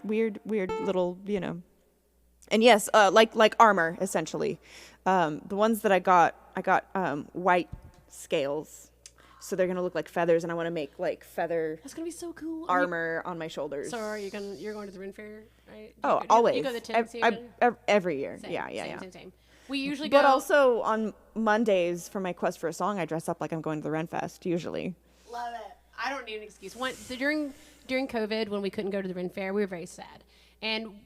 Weird little, And yes, like armor essentially. The ones that I got white scales. So they're gonna look like feathers, and I want to make like feather. That's gonna be so cool. Armor on my shoulders. So you're going to the Ren Fair, right? Always. You go to the Tennessee every year. Same, Yeah. Same. We usually go. But also on Mondays for my Quest for a Song, I dress up like I'm going to the Ren Fest usually. Love it. I don't need an excuse. During COVID, when we couldn't go to the Ren Fair, we were very sad, and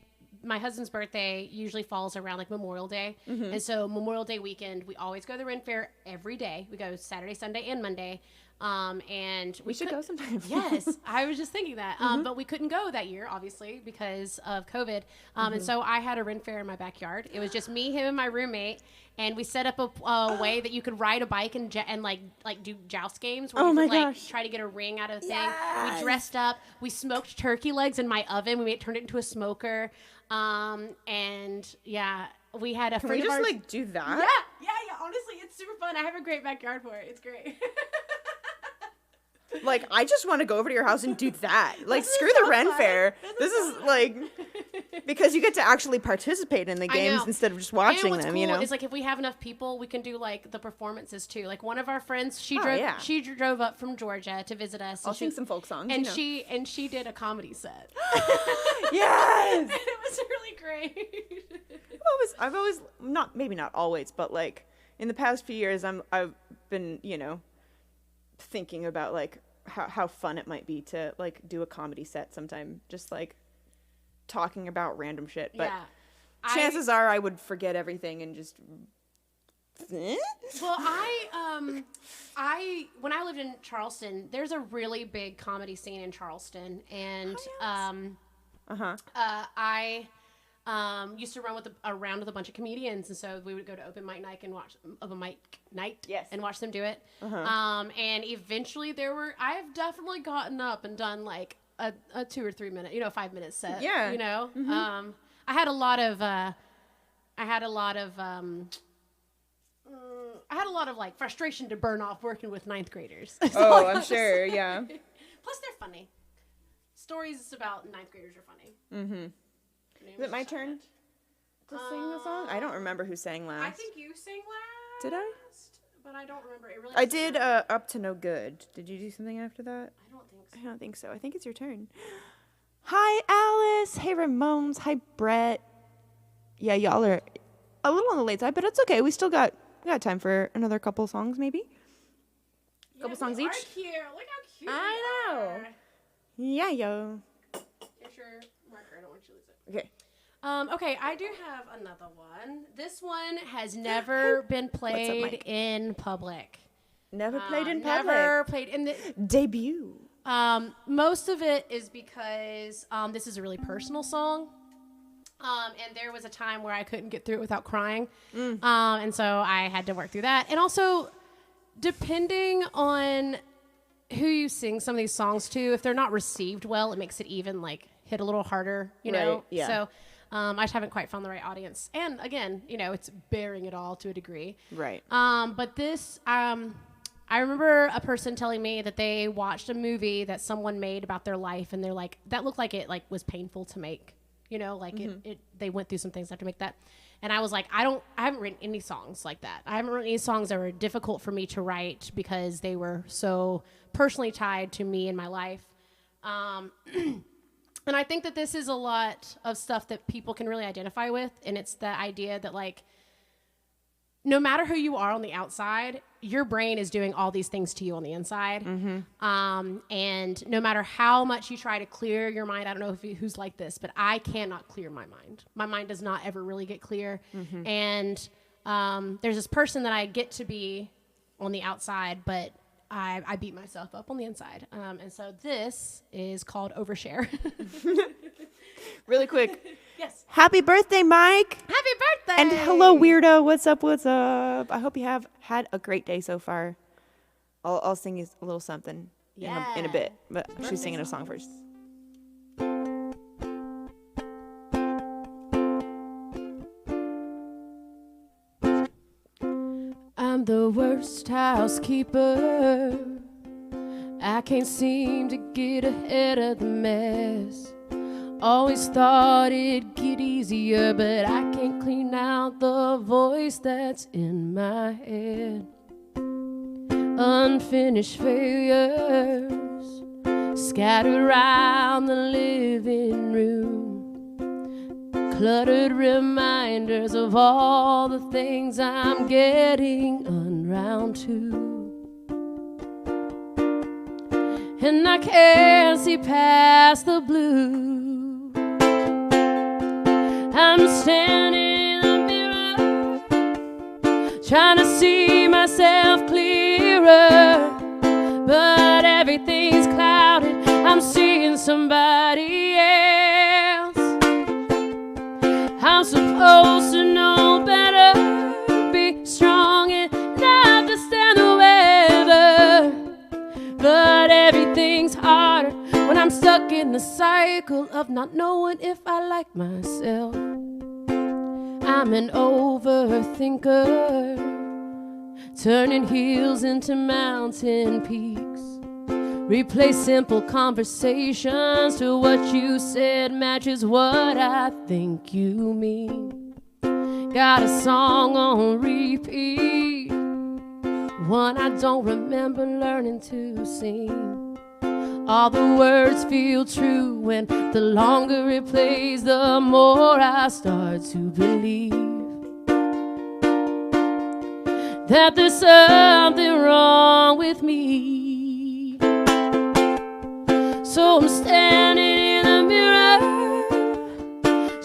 my husband's birthday usually falls around like Memorial Day. And so Memorial Day weekend, we always go to the Ren Fair every day. We go Saturday, Sunday, and Monday. And we should go sometime. Yes, I was just thinking that. But we couldn't go that year, obviously, because of COVID. And so I had a Ren Fair in my backyard. It was just me, him, and my roommate. And we set up a way that you could ride a bike and like do joust games where you could try to get a ring out of the thing. We dressed up. We smoked turkey legs in my oven. We turned it into a smoker. And yeah, we had a friend of ours. Can we just like do that? Yeah. Honestly, it's super fun. I have a great backyard for it. It's great. Like, I just want to go over to your house and do that. Like, screw the Ren Fair. This is like, Because you get to actually participate in the games instead of just watching and what's them, cool you know? It's like if we have enough people, we can do like the performances too. Like one of our friends, she drove up from Georgia to visit us. I'll sing some folk songs. And she did a comedy set. Yes! And it was really great. I've always maybe not always, but like in the past few years I've been, you know, thinking about like how fun it might be to like do a comedy set sometime, just like talking about random shit. But chances are I would forget everything and just Well, when I lived in Charleston, there's a really big comedy scene in Charleston, and I used to run around with a bunch of comedians, and so we would go to open mic night and watch and watch them do it. And eventually I've definitely gotten up and done like a 2 or 3 minute, 5 minute set. Yeah. You know, I had a lot of like frustration to burn off working with 9th graders. Oh, I'm sure. Yeah. Plus, they're funny. Stories about 9th graders are funny. Mm-hmm. Is it my turn to sing the song? I don't remember who sang last. I think you sang last. Did I? But I don't remember. It really. I did Up to No Good. Did you do something after that? I don't think so. I don't think so. I think it's your turn. Hi, Alice. Hey, Ramones. Hi, Brett. Yeah, y'all are a little on the late side, but it's okay. We got time for another couple songs, maybe. Yeah, couple songs each. Cute. Look how cute. I know. Yeah, yo. Here's your marker. I don't want you to lose it. Okay. Okay, I do have another one. This one has never been played in public. Never played in public. Never played in the debut. Most of it is because this is a really personal song. And there was a time where I couldn't get through it without crying. And so I had to work through that. And also, depending on who you sing some of these songs to, if they're not received well, it makes it even like hit a little harder, you know? Yeah. So I just haven't quite found the right audience. And again, it's bearing it all to a degree. Right. But this, I remember a person telling me that they watched a movie that someone made about their life, and they're like, that looked like it like was painful to make. They went through some things to make that. And I was like, I haven't written any songs like that. I haven't written any songs that were difficult for me to write because they were so personally tied to me and my life. And I think that this is a lot of stuff that people can really identify with. And it's the idea that like, no matter who you are on the outside, your brain is doing all these things to you on the inside. And no matter how much you try to clear your mind, I don't know who's like this, but I cannot clear my mind. My mind does not ever really get clear. And there's this person that I get to be on the outside, but I beat myself up on the inside. And so this is called Overshare. Really quick. Yes. Happy birthday, Mike. Happy birthday. And hello, weirdo. What's up? What's up? I hope you have had a great day so far. I'll sing you a little something in a bit, but she's singing a song first. I'm the worst housekeeper. I can't seem to get ahead of the mess. Always thought it'd get easier, but I can't clean out the voice that's in my head. Unfinished failures scattered around the living room. Cluttered reminders of all the things I'm getting around to. And I can't see past the blue. I'm standing in the mirror, trying to see myself clearer, but everything's clouded. I'm seeing somebody else. I'm supposed to know better, be strong enough to stand the weather, but everything's harder when I'm stuck in the cycle of not knowing if I like myself. I'm an overthinker, turning hills into mountain peaks, Replace simple conversations till what you said matches what I think you mean. Got a song on repeat, one I don't remember learning to sing. All the words feel true, and the longer it plays, the more I start to believe that there's something wrong with me. So I'm standing in the mirror,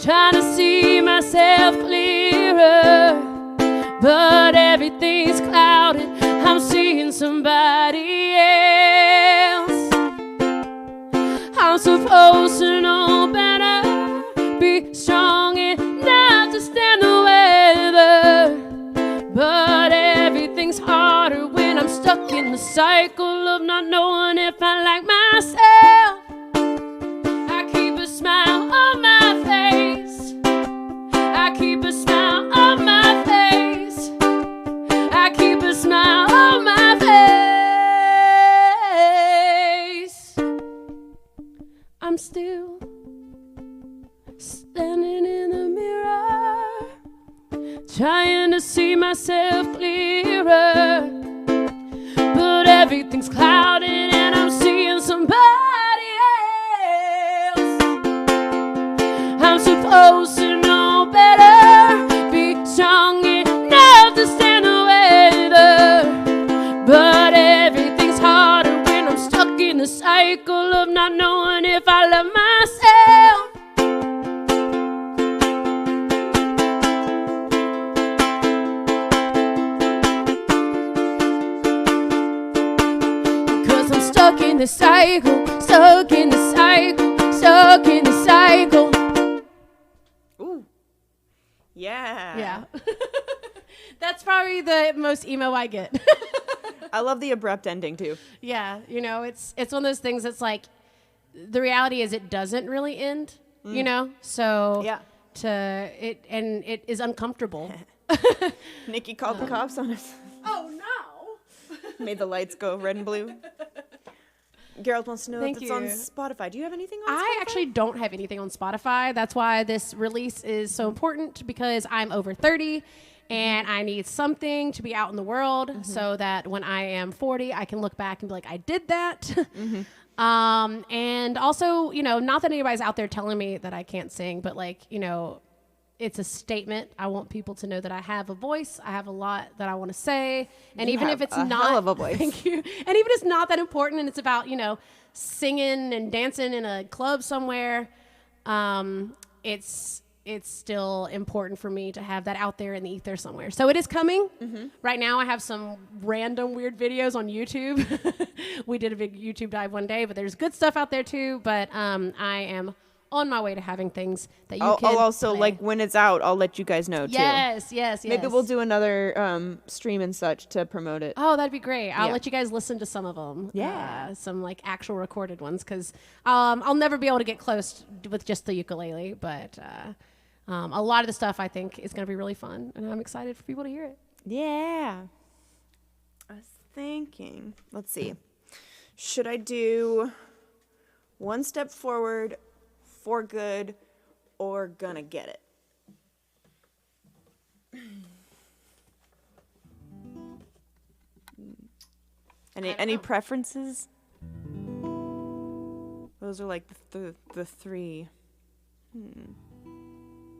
trying to see myself clearer, but everything's clouded. I'm seeing somebody else. I'm supposed to know better, be strong enough to stand the weather, but everything's harder when I'm stuck in the cycle of not knowing if I like myself. I keep a smile on my face, I keep a smile on my face, I keep a smile on my face. I'm still standing in the mirror, trying to see myself clearer, but everything's clouded and I'm seeing somebody else. I'm supposed to know better, be strong enough to stand the weather, but everything's harder when I'm stuck in the cycle of not knowing if I love myself. Stuck in the cycle, stuck in the cycle, stuck in the cycle. Ooh. Yeah. Yeah. That's probably the most emo I get. I love the abrupt ending too. Yeah, you know, it's one of those things that's like, the reality is it doesn't really end, you know? So Yeah. it is uncomfortable. Nikki called the cops on us. Oh no. Made the lights go red and blue. Gerald wants to know Thank if it's you. on Spotify. Do you have anything on Spotify? I actually don't have anything on Spotify. That's why this release is so important, because I'm over 30 and I need something to be out in the world so that when I am 40, I can look back and be like, I did that. And also, you know, not that anybody's out there telling me that I can't sing, but like, you know, it's a statement. I want people to know that I have a voice. I have a lot that I want to say. And You even have if it's a not, hell of a voice. thank you. And even if it's not that important and it's about, you know, singing and dancing in a club somewhere, it's still important for me to have that out there in the ether somewhere. So it is coming. Right now I have some random weird videos on YouTube. We did a big YouTube dive one day, but there's good stuff out there too. But I am on my way to having things that you can I'll also, play. like, when it's out, I'll let you guys know too. Yes. Maybe we'll do another stream and such to promote it. Oh, that'd be great. I'll Yeah. let you guys listen to some of them. Yeah. Some like actual recorded ones, because I'll never be able to get close with just the ukulele, but a lot of the stuff I think is going to be really fun, and I'm excited for people to hear it. Yeah. I was thinking, let's see. Should I do One Step Forward, For Good, or Gonna Get It? Any preferences? Those are like the three.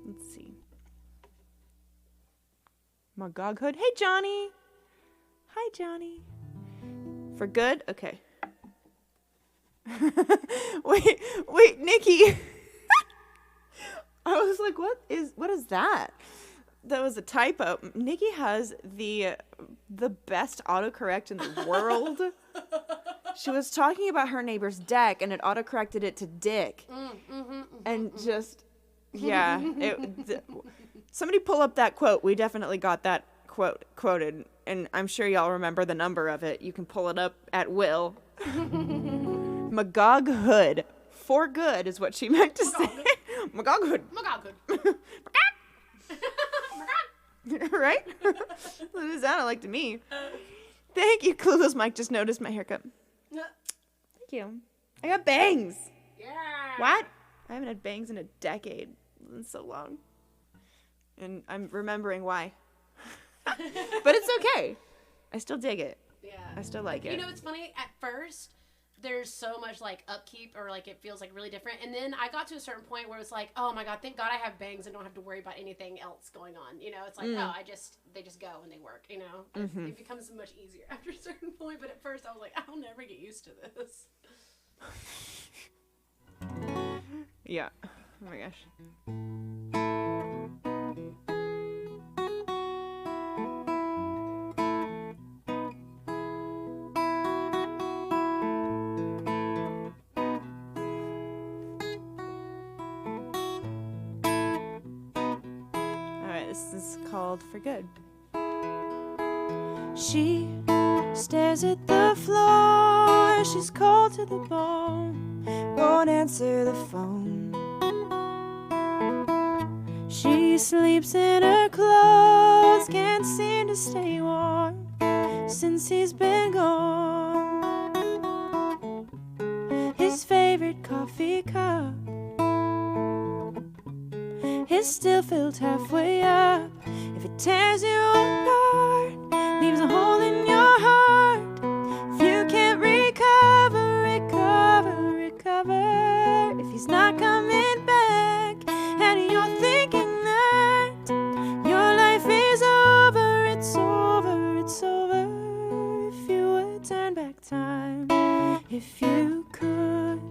Let's see. Magog Hood. Hey, Johnny. Hi, Johnny. For Good? Okay. wait, Nikki. I was like, what is that? That was a typo. Nikki has the best autocorrect in the world. She was talking about her neighbor's deck, and it autocorrected it to dick. And just, yeah. Somebody pull up that quote. We definitely got that quoted, and I'm sure y'all remember the number of it. You can pull it up at will. Magog Hood. For Good is what she meant to say. Magog Hood. Magog. Right? What does that sound like to me? Thank you, Clueless Mike. Just noticed my haircut. Thank you. I got bangs. Yeah. What? I haven't had bangs in a decade. It's so long. And I'm remembering why. But it's okay. I still dig it. Yeah. I still like it. You know, it's funny. At first, there's so much like upkeep, or like it feels like really different. And then I got to a certain point where it's like, oh my God, thank God I have bangs and don't have to worry about anything else going on. You know, it's like, they just go and they work, you know. It becomes much easier after a certain point. But at first I was like, I'll never get used to this. Yeah. Oh my gosh. This is called For Good. She stares at the floor. She's cold to the bone. Won't answer the phone. She sleeps in her clothes. Can't seem to stay warm since he's been gone. His favorite coffee cup is still filled halfway up. If it tears you apart, leaves a hole in your heart. If you can't recover, if he's not coming back, and you're thinking that your life is over, it's over. If you would turn back time, if you could,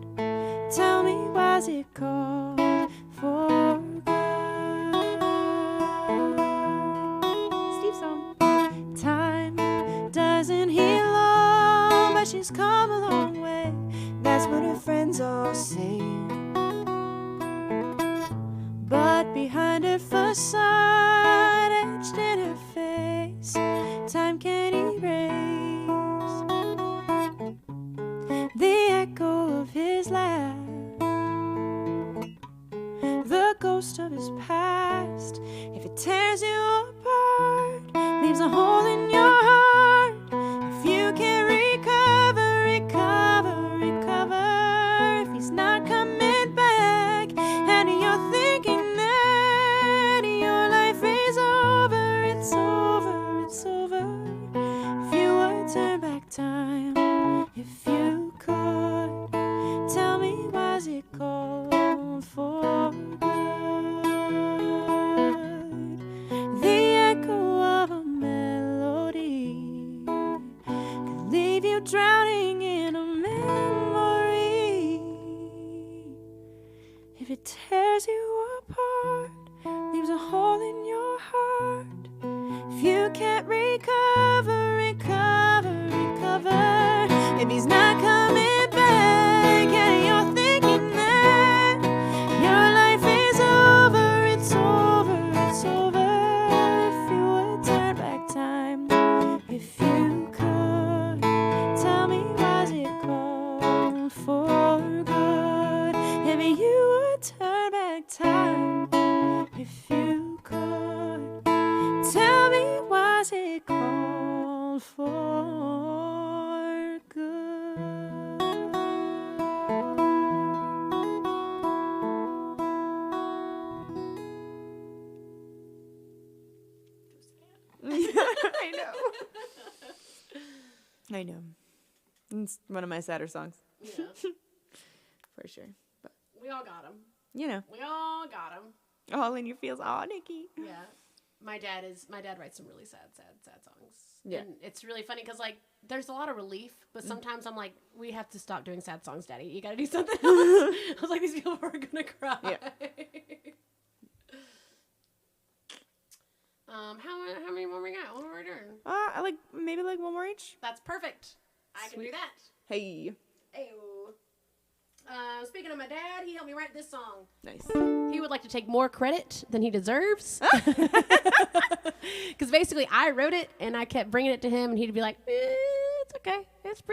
tell me, why's it called For Good? Time doesn't heal all, but she's come a long way. That's what her friends all say. But behind her facade, etched in her face, time can't erase the echo of his laugh, the ghost of his past. If it tears you apart, leaves a hole in your heart. If you can't recover, if he's not coming back, and you're thinking that your life is over, it's over. If you would turn back time, if you could, tell me, why's it called For Good? The echo of a melody could leave you drowning in a memory. If it tears you apart, leaves a hole in your heart. If you can't recover, if he's not coming back, and you're thinking that your life is over, it's over. If you would turn back time, if you could, tell me, why's it called For Good? If you would turn back time, if you could, tell me, why's it called For Good? I know. It's one of my sadder songs. Yeah. For sure. But We all got them. you know, We all got them. all in your feels. Oh, Nikki. Yeah. My dad writes some really sad songs. Yeah. And it's really funny because, like, there's a lot of relief, but sometimes I'm like, we have to stop doing sad songs, Daddy. You got to do something else. I was like, these people are going to cry. Yeah. How many more we got? What are we doing? I like maybe like one more each. That's perfect. I can do Sweet. that. Hey. Ayo. Speaking of my dad, he helped me write this song. Nice. He would like to take more credit than he deserves. Because basically I wrote it and I kept bringing it to him and he'd be like, it's okay. It's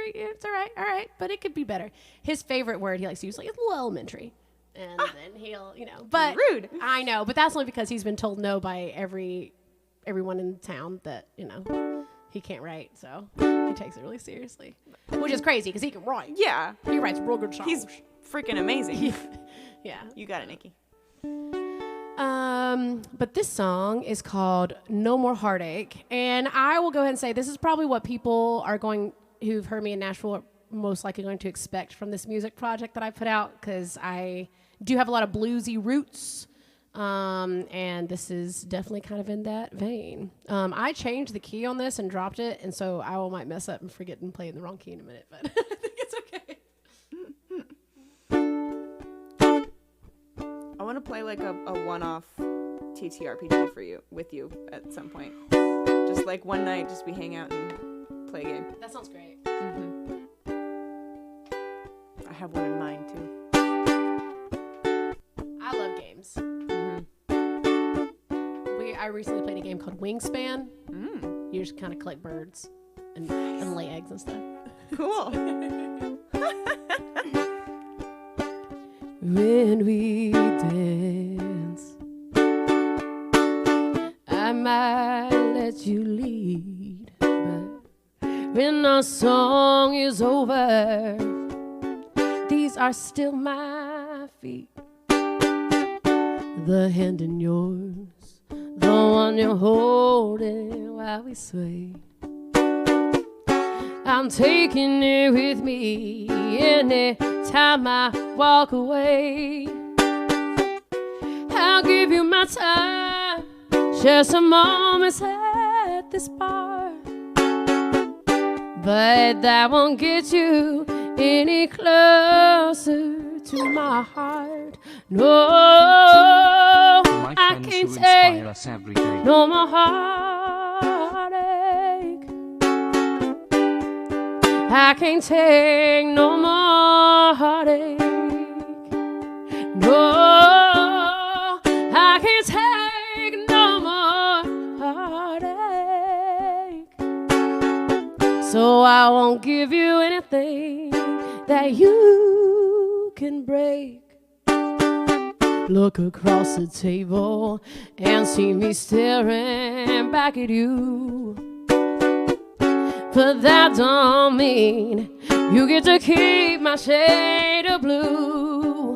all right. But it could be better. His favorite word he likes to use like, it's a little elementary. And then he'll, but Rude. I know, but that's only because he's been told no by everyone in town that, he can't write, so he takes it really seriously, which is crazy because he can write. Yeah. He writes real good songs. He's freaking amazing. Yeah. You got it, Nikki. But this song is called No More Heartache, and I will go ahead and say this is probably what people who've heard me in Nashville are most likely going to expect from this music project that I put out, because I do have a lot of bluesy roots, and this is definitely kind of in that vein. I changed the key on this and dropped it, and so I might mess up and forget and play in the wrong key in a minute, but I think it's okay. I want to play like a one-off TTRPG with you at some point. Just like one night, just we hang out and play a game. That sounds great. Mm-hmm. I have one in mind too. I love games. Mm-hmm. I recently played a game called Wingspan. Mm. You just kind of collect birds and lay eggs and stuff. Cool. When we dance, I might let you lead, but when our song is over, these are still my feet. The hand in yours, the one you're holding while we sway. I'm taking it with me anytime I walk away. I'll give you my time, share some moments at this bar, but that won't get you any closer to my heart. No, I can't take no more heartache. I can't take no more heartache. No, I can't take no more heartache. So I won't give you anything that you can break. Look across the table and see me staring back at you. But that don't mean you get to keep my shade of blue.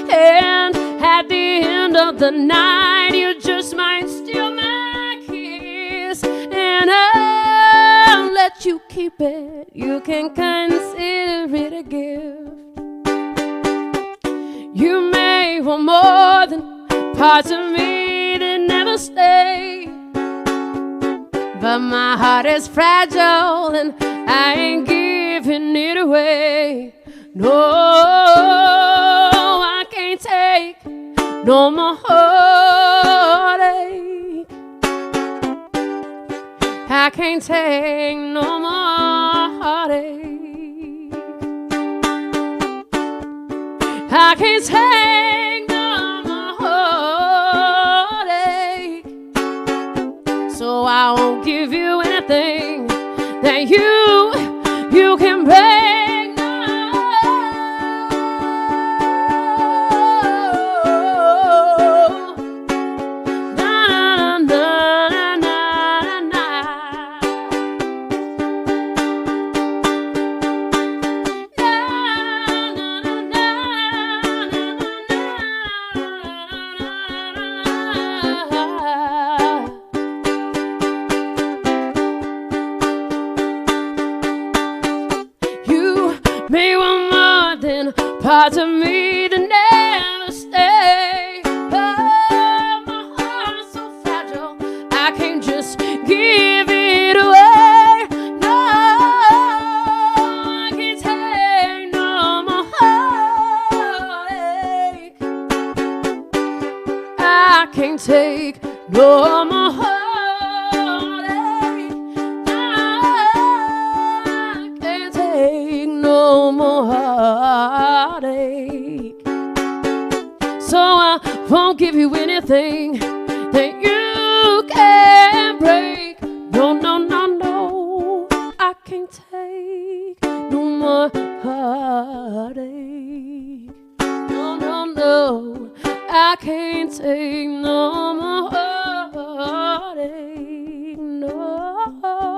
And at the end of the night, you just might steal my kiss, and I'll let you keep it. You can consider it a gift. You may want more than parts of me that never stay, but my heart is fragile and I ain't giving it away. No, I can't take no more heartache. I can't take no more heartache. I can't take no more heartache. So I won't give you anything that you can break. No. Na, na, na, na, na, may want more than parts of me that never stay. Oh, my heart's so fragile, I can't just give it away. No, I can't take no more heartache. I can't take no more heartache. No more heartache. So I won't give you anything that you can break. No, no, no, no, I can't take no more heartache. No, no, no, I can't take no more heartache. No.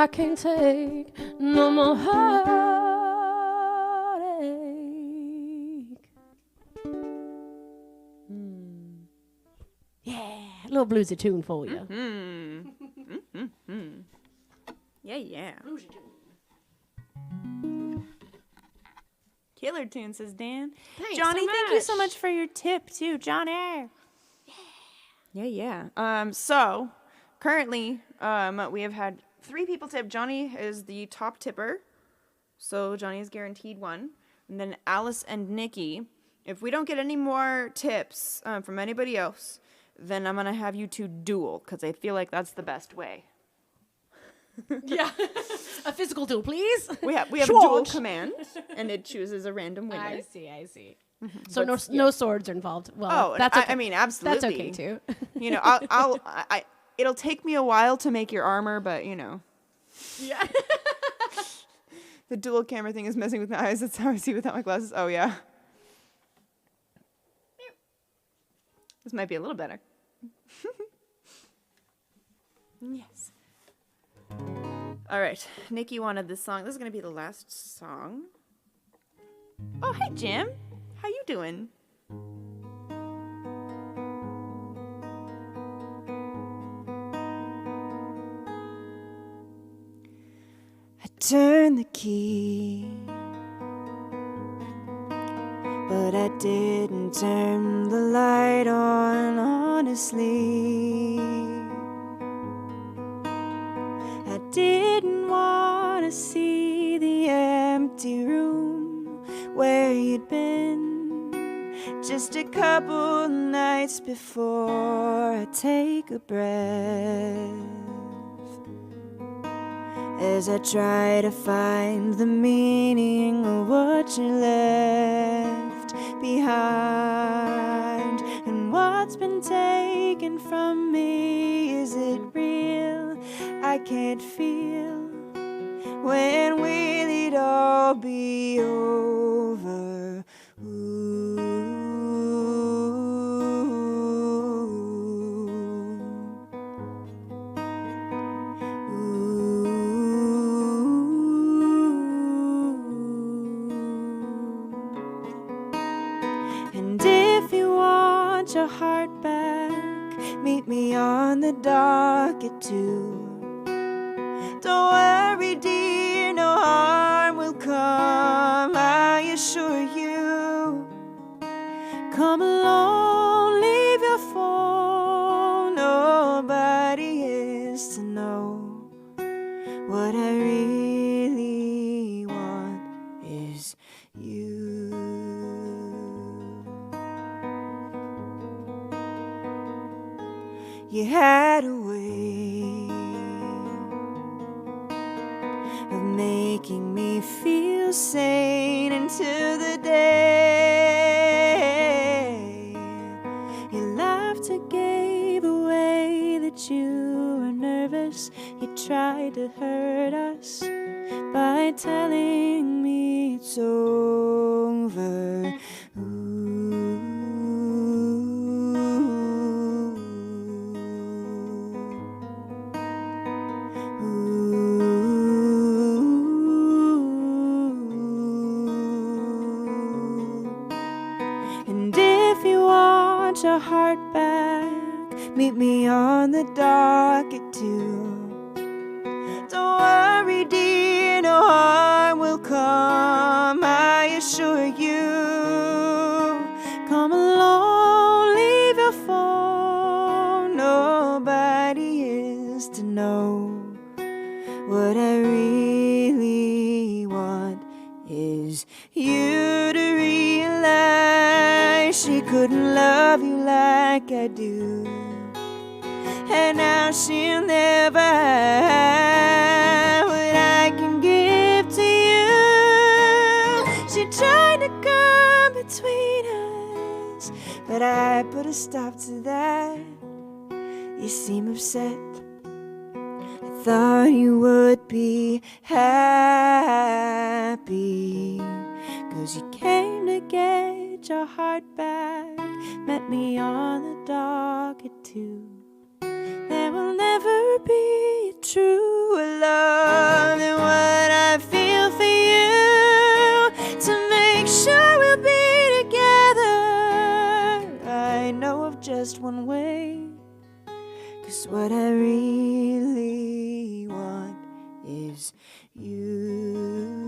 I can't take no more heartache. Yeah, a little bluesy tune for you. Yeah. Bluesy tune. Killer tune, says Dan. Thanks Johnny, so thank you so much. much for your tip, too. Johnny. Yeah. So, currently, we have had 3 people tip. Johnny is the top tipper. So, Johnny is guaranteed one. And then Alice and Nikki. If we don't get any more tips from anybody else, then I'm going to have you 2 duel, because I feel like that's the best way. Yeah. A physical duel, please. We have Short. dual command, and it chooses a random winner. I see. So no swords are involved. Well, Oh, that's okay. I mean, absolutely. That's okay too. You know, it'll take me a while to make your armor, but you know. Yeah. The dual camera thing is messing with my eyes. That's how I see without my glasses. Oh yeah. This might be a little better. Yes. All right, Nikki wanted this song. This is gonna be the last song. Oh, hi Jim. How you doing? I turned the key, but I didn't turn the light on, honestly. I didn't want to see the empty room where you'd been just a couple nights before. I take a breath as I try to find the meaning of what you left behind. And what's been taken from me, is it real? I can't feel. When will it all be over? And if you want your heart back, meet me on the dock at 2. Don't worry, dear, no harm will come, I assure you. Come along, leave your phone, nobody is to know. What I really want is you. You had a way of making me feel sane until the day you laughed and gave away that you were nervous. You tried to hurt us by telling me it's over. And if you want your heart back, meet me on the dock at 2. Don't worry, dear, no harm will come, I assure you. Come along, leave your phone, nobody is to know. What I really want is you to realize she couldn't love you like I do, and now she'll never have what I can give to you. She tried to come between us, but I put a stop to that. You seem upset. I thought you would be happy, 'cause you came to get your heart back. Met me on the dock at 2. There will never be a true love one way. 'Cause what I really want is you.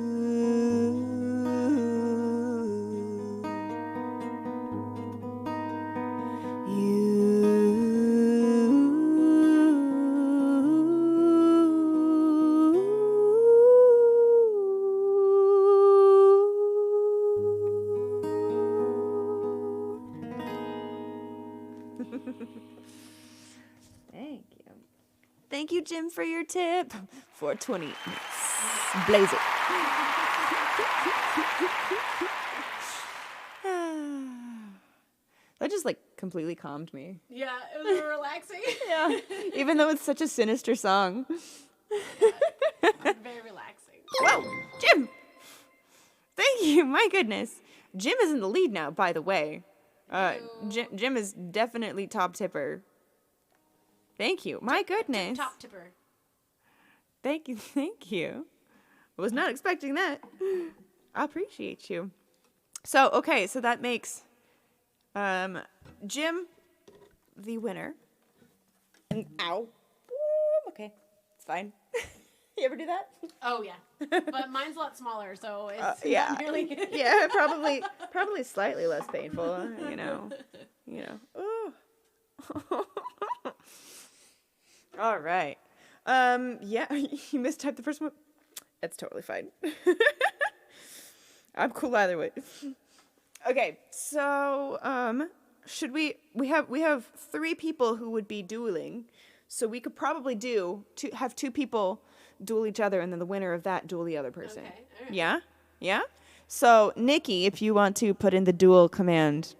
Thank you. Thank you, Jim, for your tip. 420. Blaze it. That just like completely calmed me. Yeah, it was relaxing. Yeah. Even though it's such a sinister song. Very relaxing. Whoa, Jim! Thank you. My goodness. Jim is in the lead now, by the way. Jim is definitely top tipper. Thank you. My goodness. Top tipper. Thank you. Thank you. I was not expecting that. I appreciate you. So, okay. So that makes Jim the winner. And ow. Okay. It's fine. You ever do that? Oh, yeah. But mine's a lot smaller, so it's Yeah. not really... Yeah, probably slightly less painful, you know. Ooh. All right. Yeah, you mistyped the first one. That's totally fine. I'm cool either way. Okay, so should we have 3 people who would be dueling. So we could probably have 2 people duel each other, and then the winner of that duel the other person. Okay, all right. Yeah? Yeah? So, Nikki, if you want to put in the duel command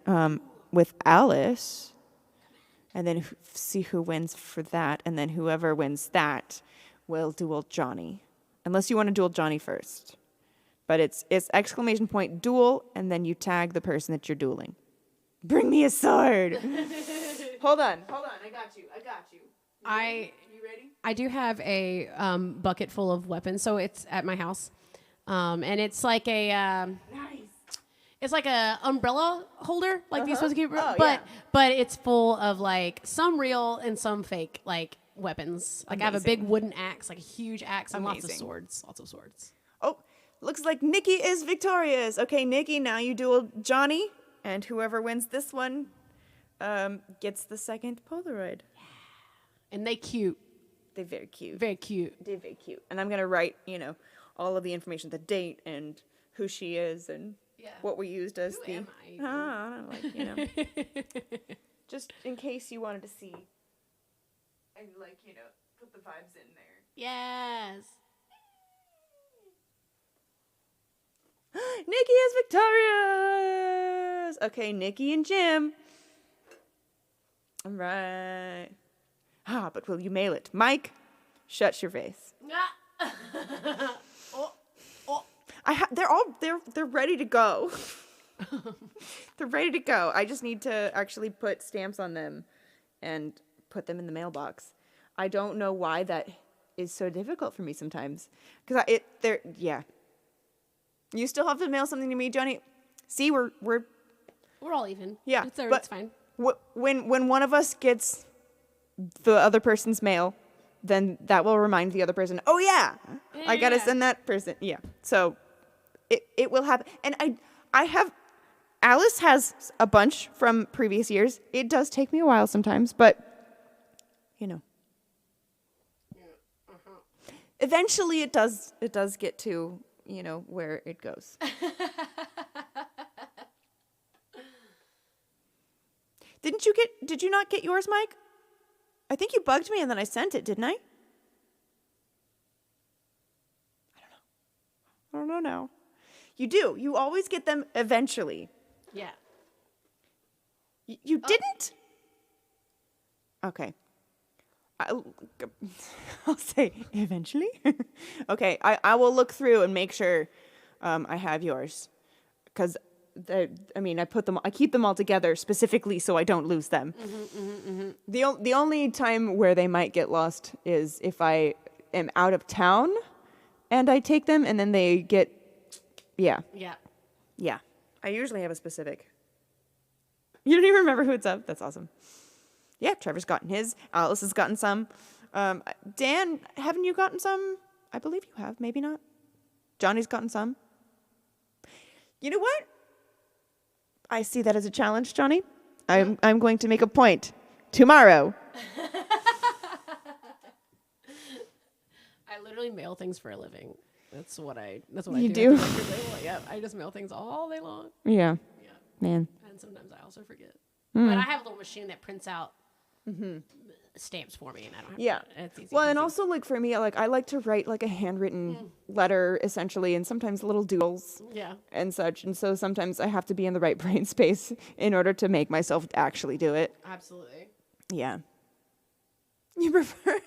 with Alice, and then see who wins for that, and then whoever wins that will duel Johnny. Unless you want to duel Johnny first. But it's exclamation point duel, and then you tag the person that you're dueling. Bring me a sword! Hold on. I got you. You ready? I do have a bucket full of weapons, so it's at my house, and it's like a Nice. it's like a umbrella holder, like these supposed to keep, Oh, but yeah. but it's full of like some real and some fake like weapons. Like I have a big Amazing. wooden axe, like a huge axe, and lots of Amazing. swords. Oh, looks like Nikki is victorious. Okay, Nikki, now you duel Johnny, and whoever wins this one gets the second Polaroid. And they cute, They're very cute. very cute. They're very cute. And I'm going to write, all of the information, the date and who she is and what we used as Who the... am I? I don't know, just in case you wanted to see and, put the vibes in there. Yes. Nikki is victorious! Okay, Nikki and Jim. All right. But will you mail it? Mike, shut your face. They're ready to go. They're ready to go. I just need to actually put stamps on them and put them in the mailbox. I don't know why that is so difficult for me sometimes. You still have to mail something to me, Johnny. See, we're all even. Yeah, it's but fine. When one of us gets the other person's mail, then that will remind the other person, oh yeah, I gotta send that person. Yeah. So it will happen. And I have, Alice has a bunch from previous years. It does take me a while sometimes, but eventually it does get to, where it goes. Did you not get yours, Mike? I think you bugged me and then I sent it, didn't I? I don't know now. You do. You always get them eventually. Yeah. You didn't? Okay. I'll say eventually. Okay, I will look through and make sure I have yours. Because I keep them all together specifically so I don't lose them. The only time where they might get lost is if I am out of town and I take them and then they get, yeah. I usually have a specific. You don't even remember who it's of? That's awesome. Yeah, Trevor's gotten his. Alice has gotten some. Dan, haven't you gotten some? I believe you have. Maybe not. Johnny's gotten some. You know what? I see that as a challenge, Johnny. I'm going to make a point tomorrow. I literally mail things for a living. That's what I You do. do? Yeah, I just mail things all day long. Yeah, Yeah. man. And sometimes I also forget. Mm. But I have a little machine that prints out stamps for me, and I don't have Yeah. to. It's easy. Well, and peasy. also, like, for me, like, I like to write, like, a handwritten letter, essentially, and sometimes little doodles Yeah. and such. And so sometimes I have to be in the right brain space in order to make myself actually do it. Absolutely. Yeah. You prefer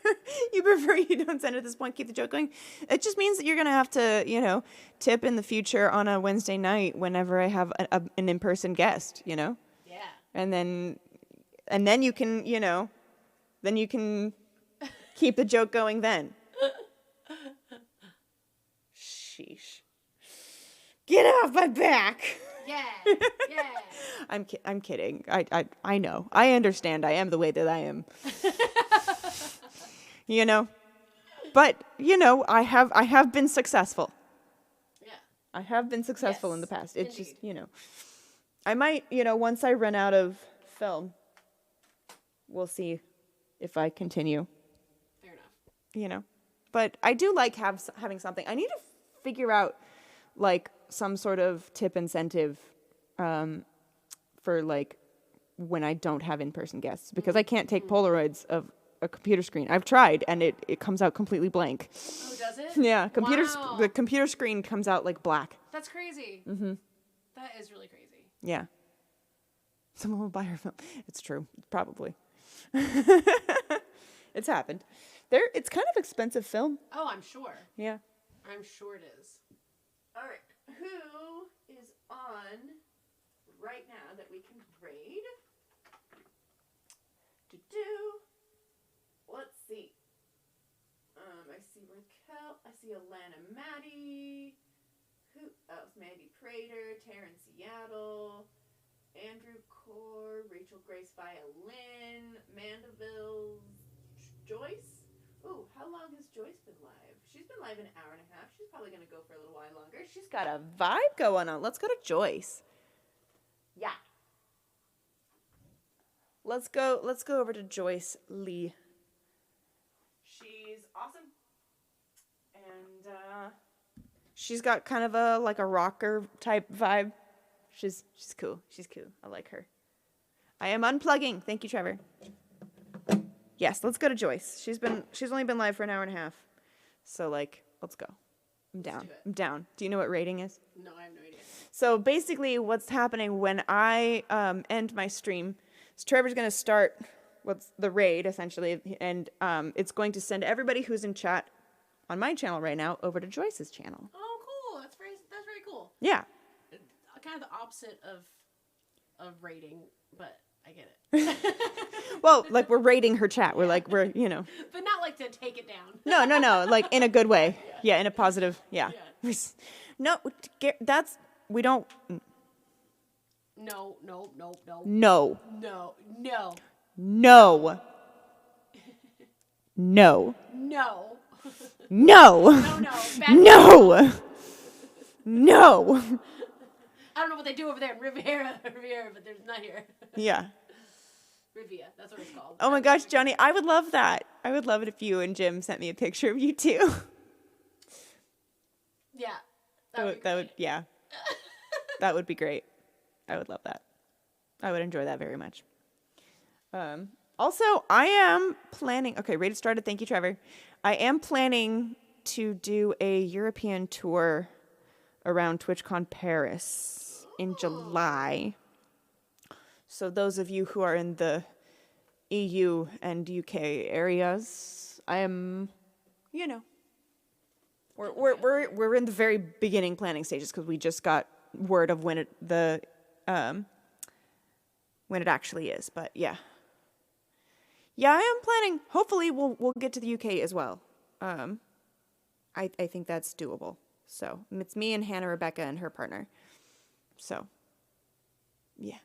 you don't send at this point, keep the joke going? It just means that you're going to have to, you know, tip in the future on a Wednesday night whenever I have an in-person guest, you know? Yeah. And then you can, you know, then you can keep the joke going then. Sheesh. Get off my back. Yeah. Yeah. I'm kidding. I know. I understand. I am the way that I am. You know? But, you know, I have been successful. Yeah. I have been successful in the Yes, past. It's just, indeed. you know. I might, you know, once I run out of film, we'll see if I continue, Fair enough. you know. But I do like having something. I need to figure out, like, some sort of tip incentive for, like, when I don't have in-person guests. Because I can't take Polaroids of a computer screen. I've tried, and it comes out completely blank. Oh, does it? Yeah, Wow. the computer screen comes out, like, black. That's crazy. That is really crazy. Yeah. Someone will buy her film. It's true. Probably. It's happened. It's kind of expensive film. Oh, I'm sure. Yeah. I'm sure it is. All right. Who is on right now that we can raid? Let's see. I see Raquel. I see Alana Maddie. Who else? Mandy Prater, Taryn Seattle, Andrew Core, Rachel Grace Violin, Mandeville, Joyce. Ooh, how long has Joyce been live? She's been live an hour and a half. She's probably going to go for a little while longer. She's got a vibe going on. Let's go to Joyce. Yeah. Let's go over to Joyce Lee. She's awesome. And she's got kind of a rocker type vibe. She's cool. She's cool. I like her. I am unplugging. Thank you, Trevor. Yes, let's go to Joyce. She's only been live for an hour and a half. So, like, let's go. I'm down. do it. I'm down. Do you know what rating is? No, I have no idea. So basically what's happening when I end my stream is Trevor's going to start what's the raid, essentially, and it's going to send everybody who's in chat on my channel right now over to Joyce's channel. Oh, cool. That's very cool. Yeah. Kind of the opposite of rating, but I get it. Well, like, we're raiding her chat. We're, you know. But not like to take it down. No. Like, in a good way. Yeah, in a positive, yeah. No, we don't. No. No. No. No. No. No. No. Bad No. No. I don't know what they do over there in Riviera, but there's not here. Yeah. Rivia, that's what it's called. Oh my gosh, Johnny, I would love that. I would love it if you and Jim sent me a picture of you two. Yeah. That would yeah. That would be great. I would love that. I would enjoy that very much. Also, I am planning, okay, rated started, thank you, Trevor. I am planning to do a European tour around TwitchCon Paris in July. So those of you who are in the EU and UK areas, I am, you know, we're in the very beginning planning stages because we just got word of when it actually is. But yeah, I am planning. Hopefully, we'll get to the UK as well. I think that's doable. So it's me and Hannah Rebecca and her partner. So yeah.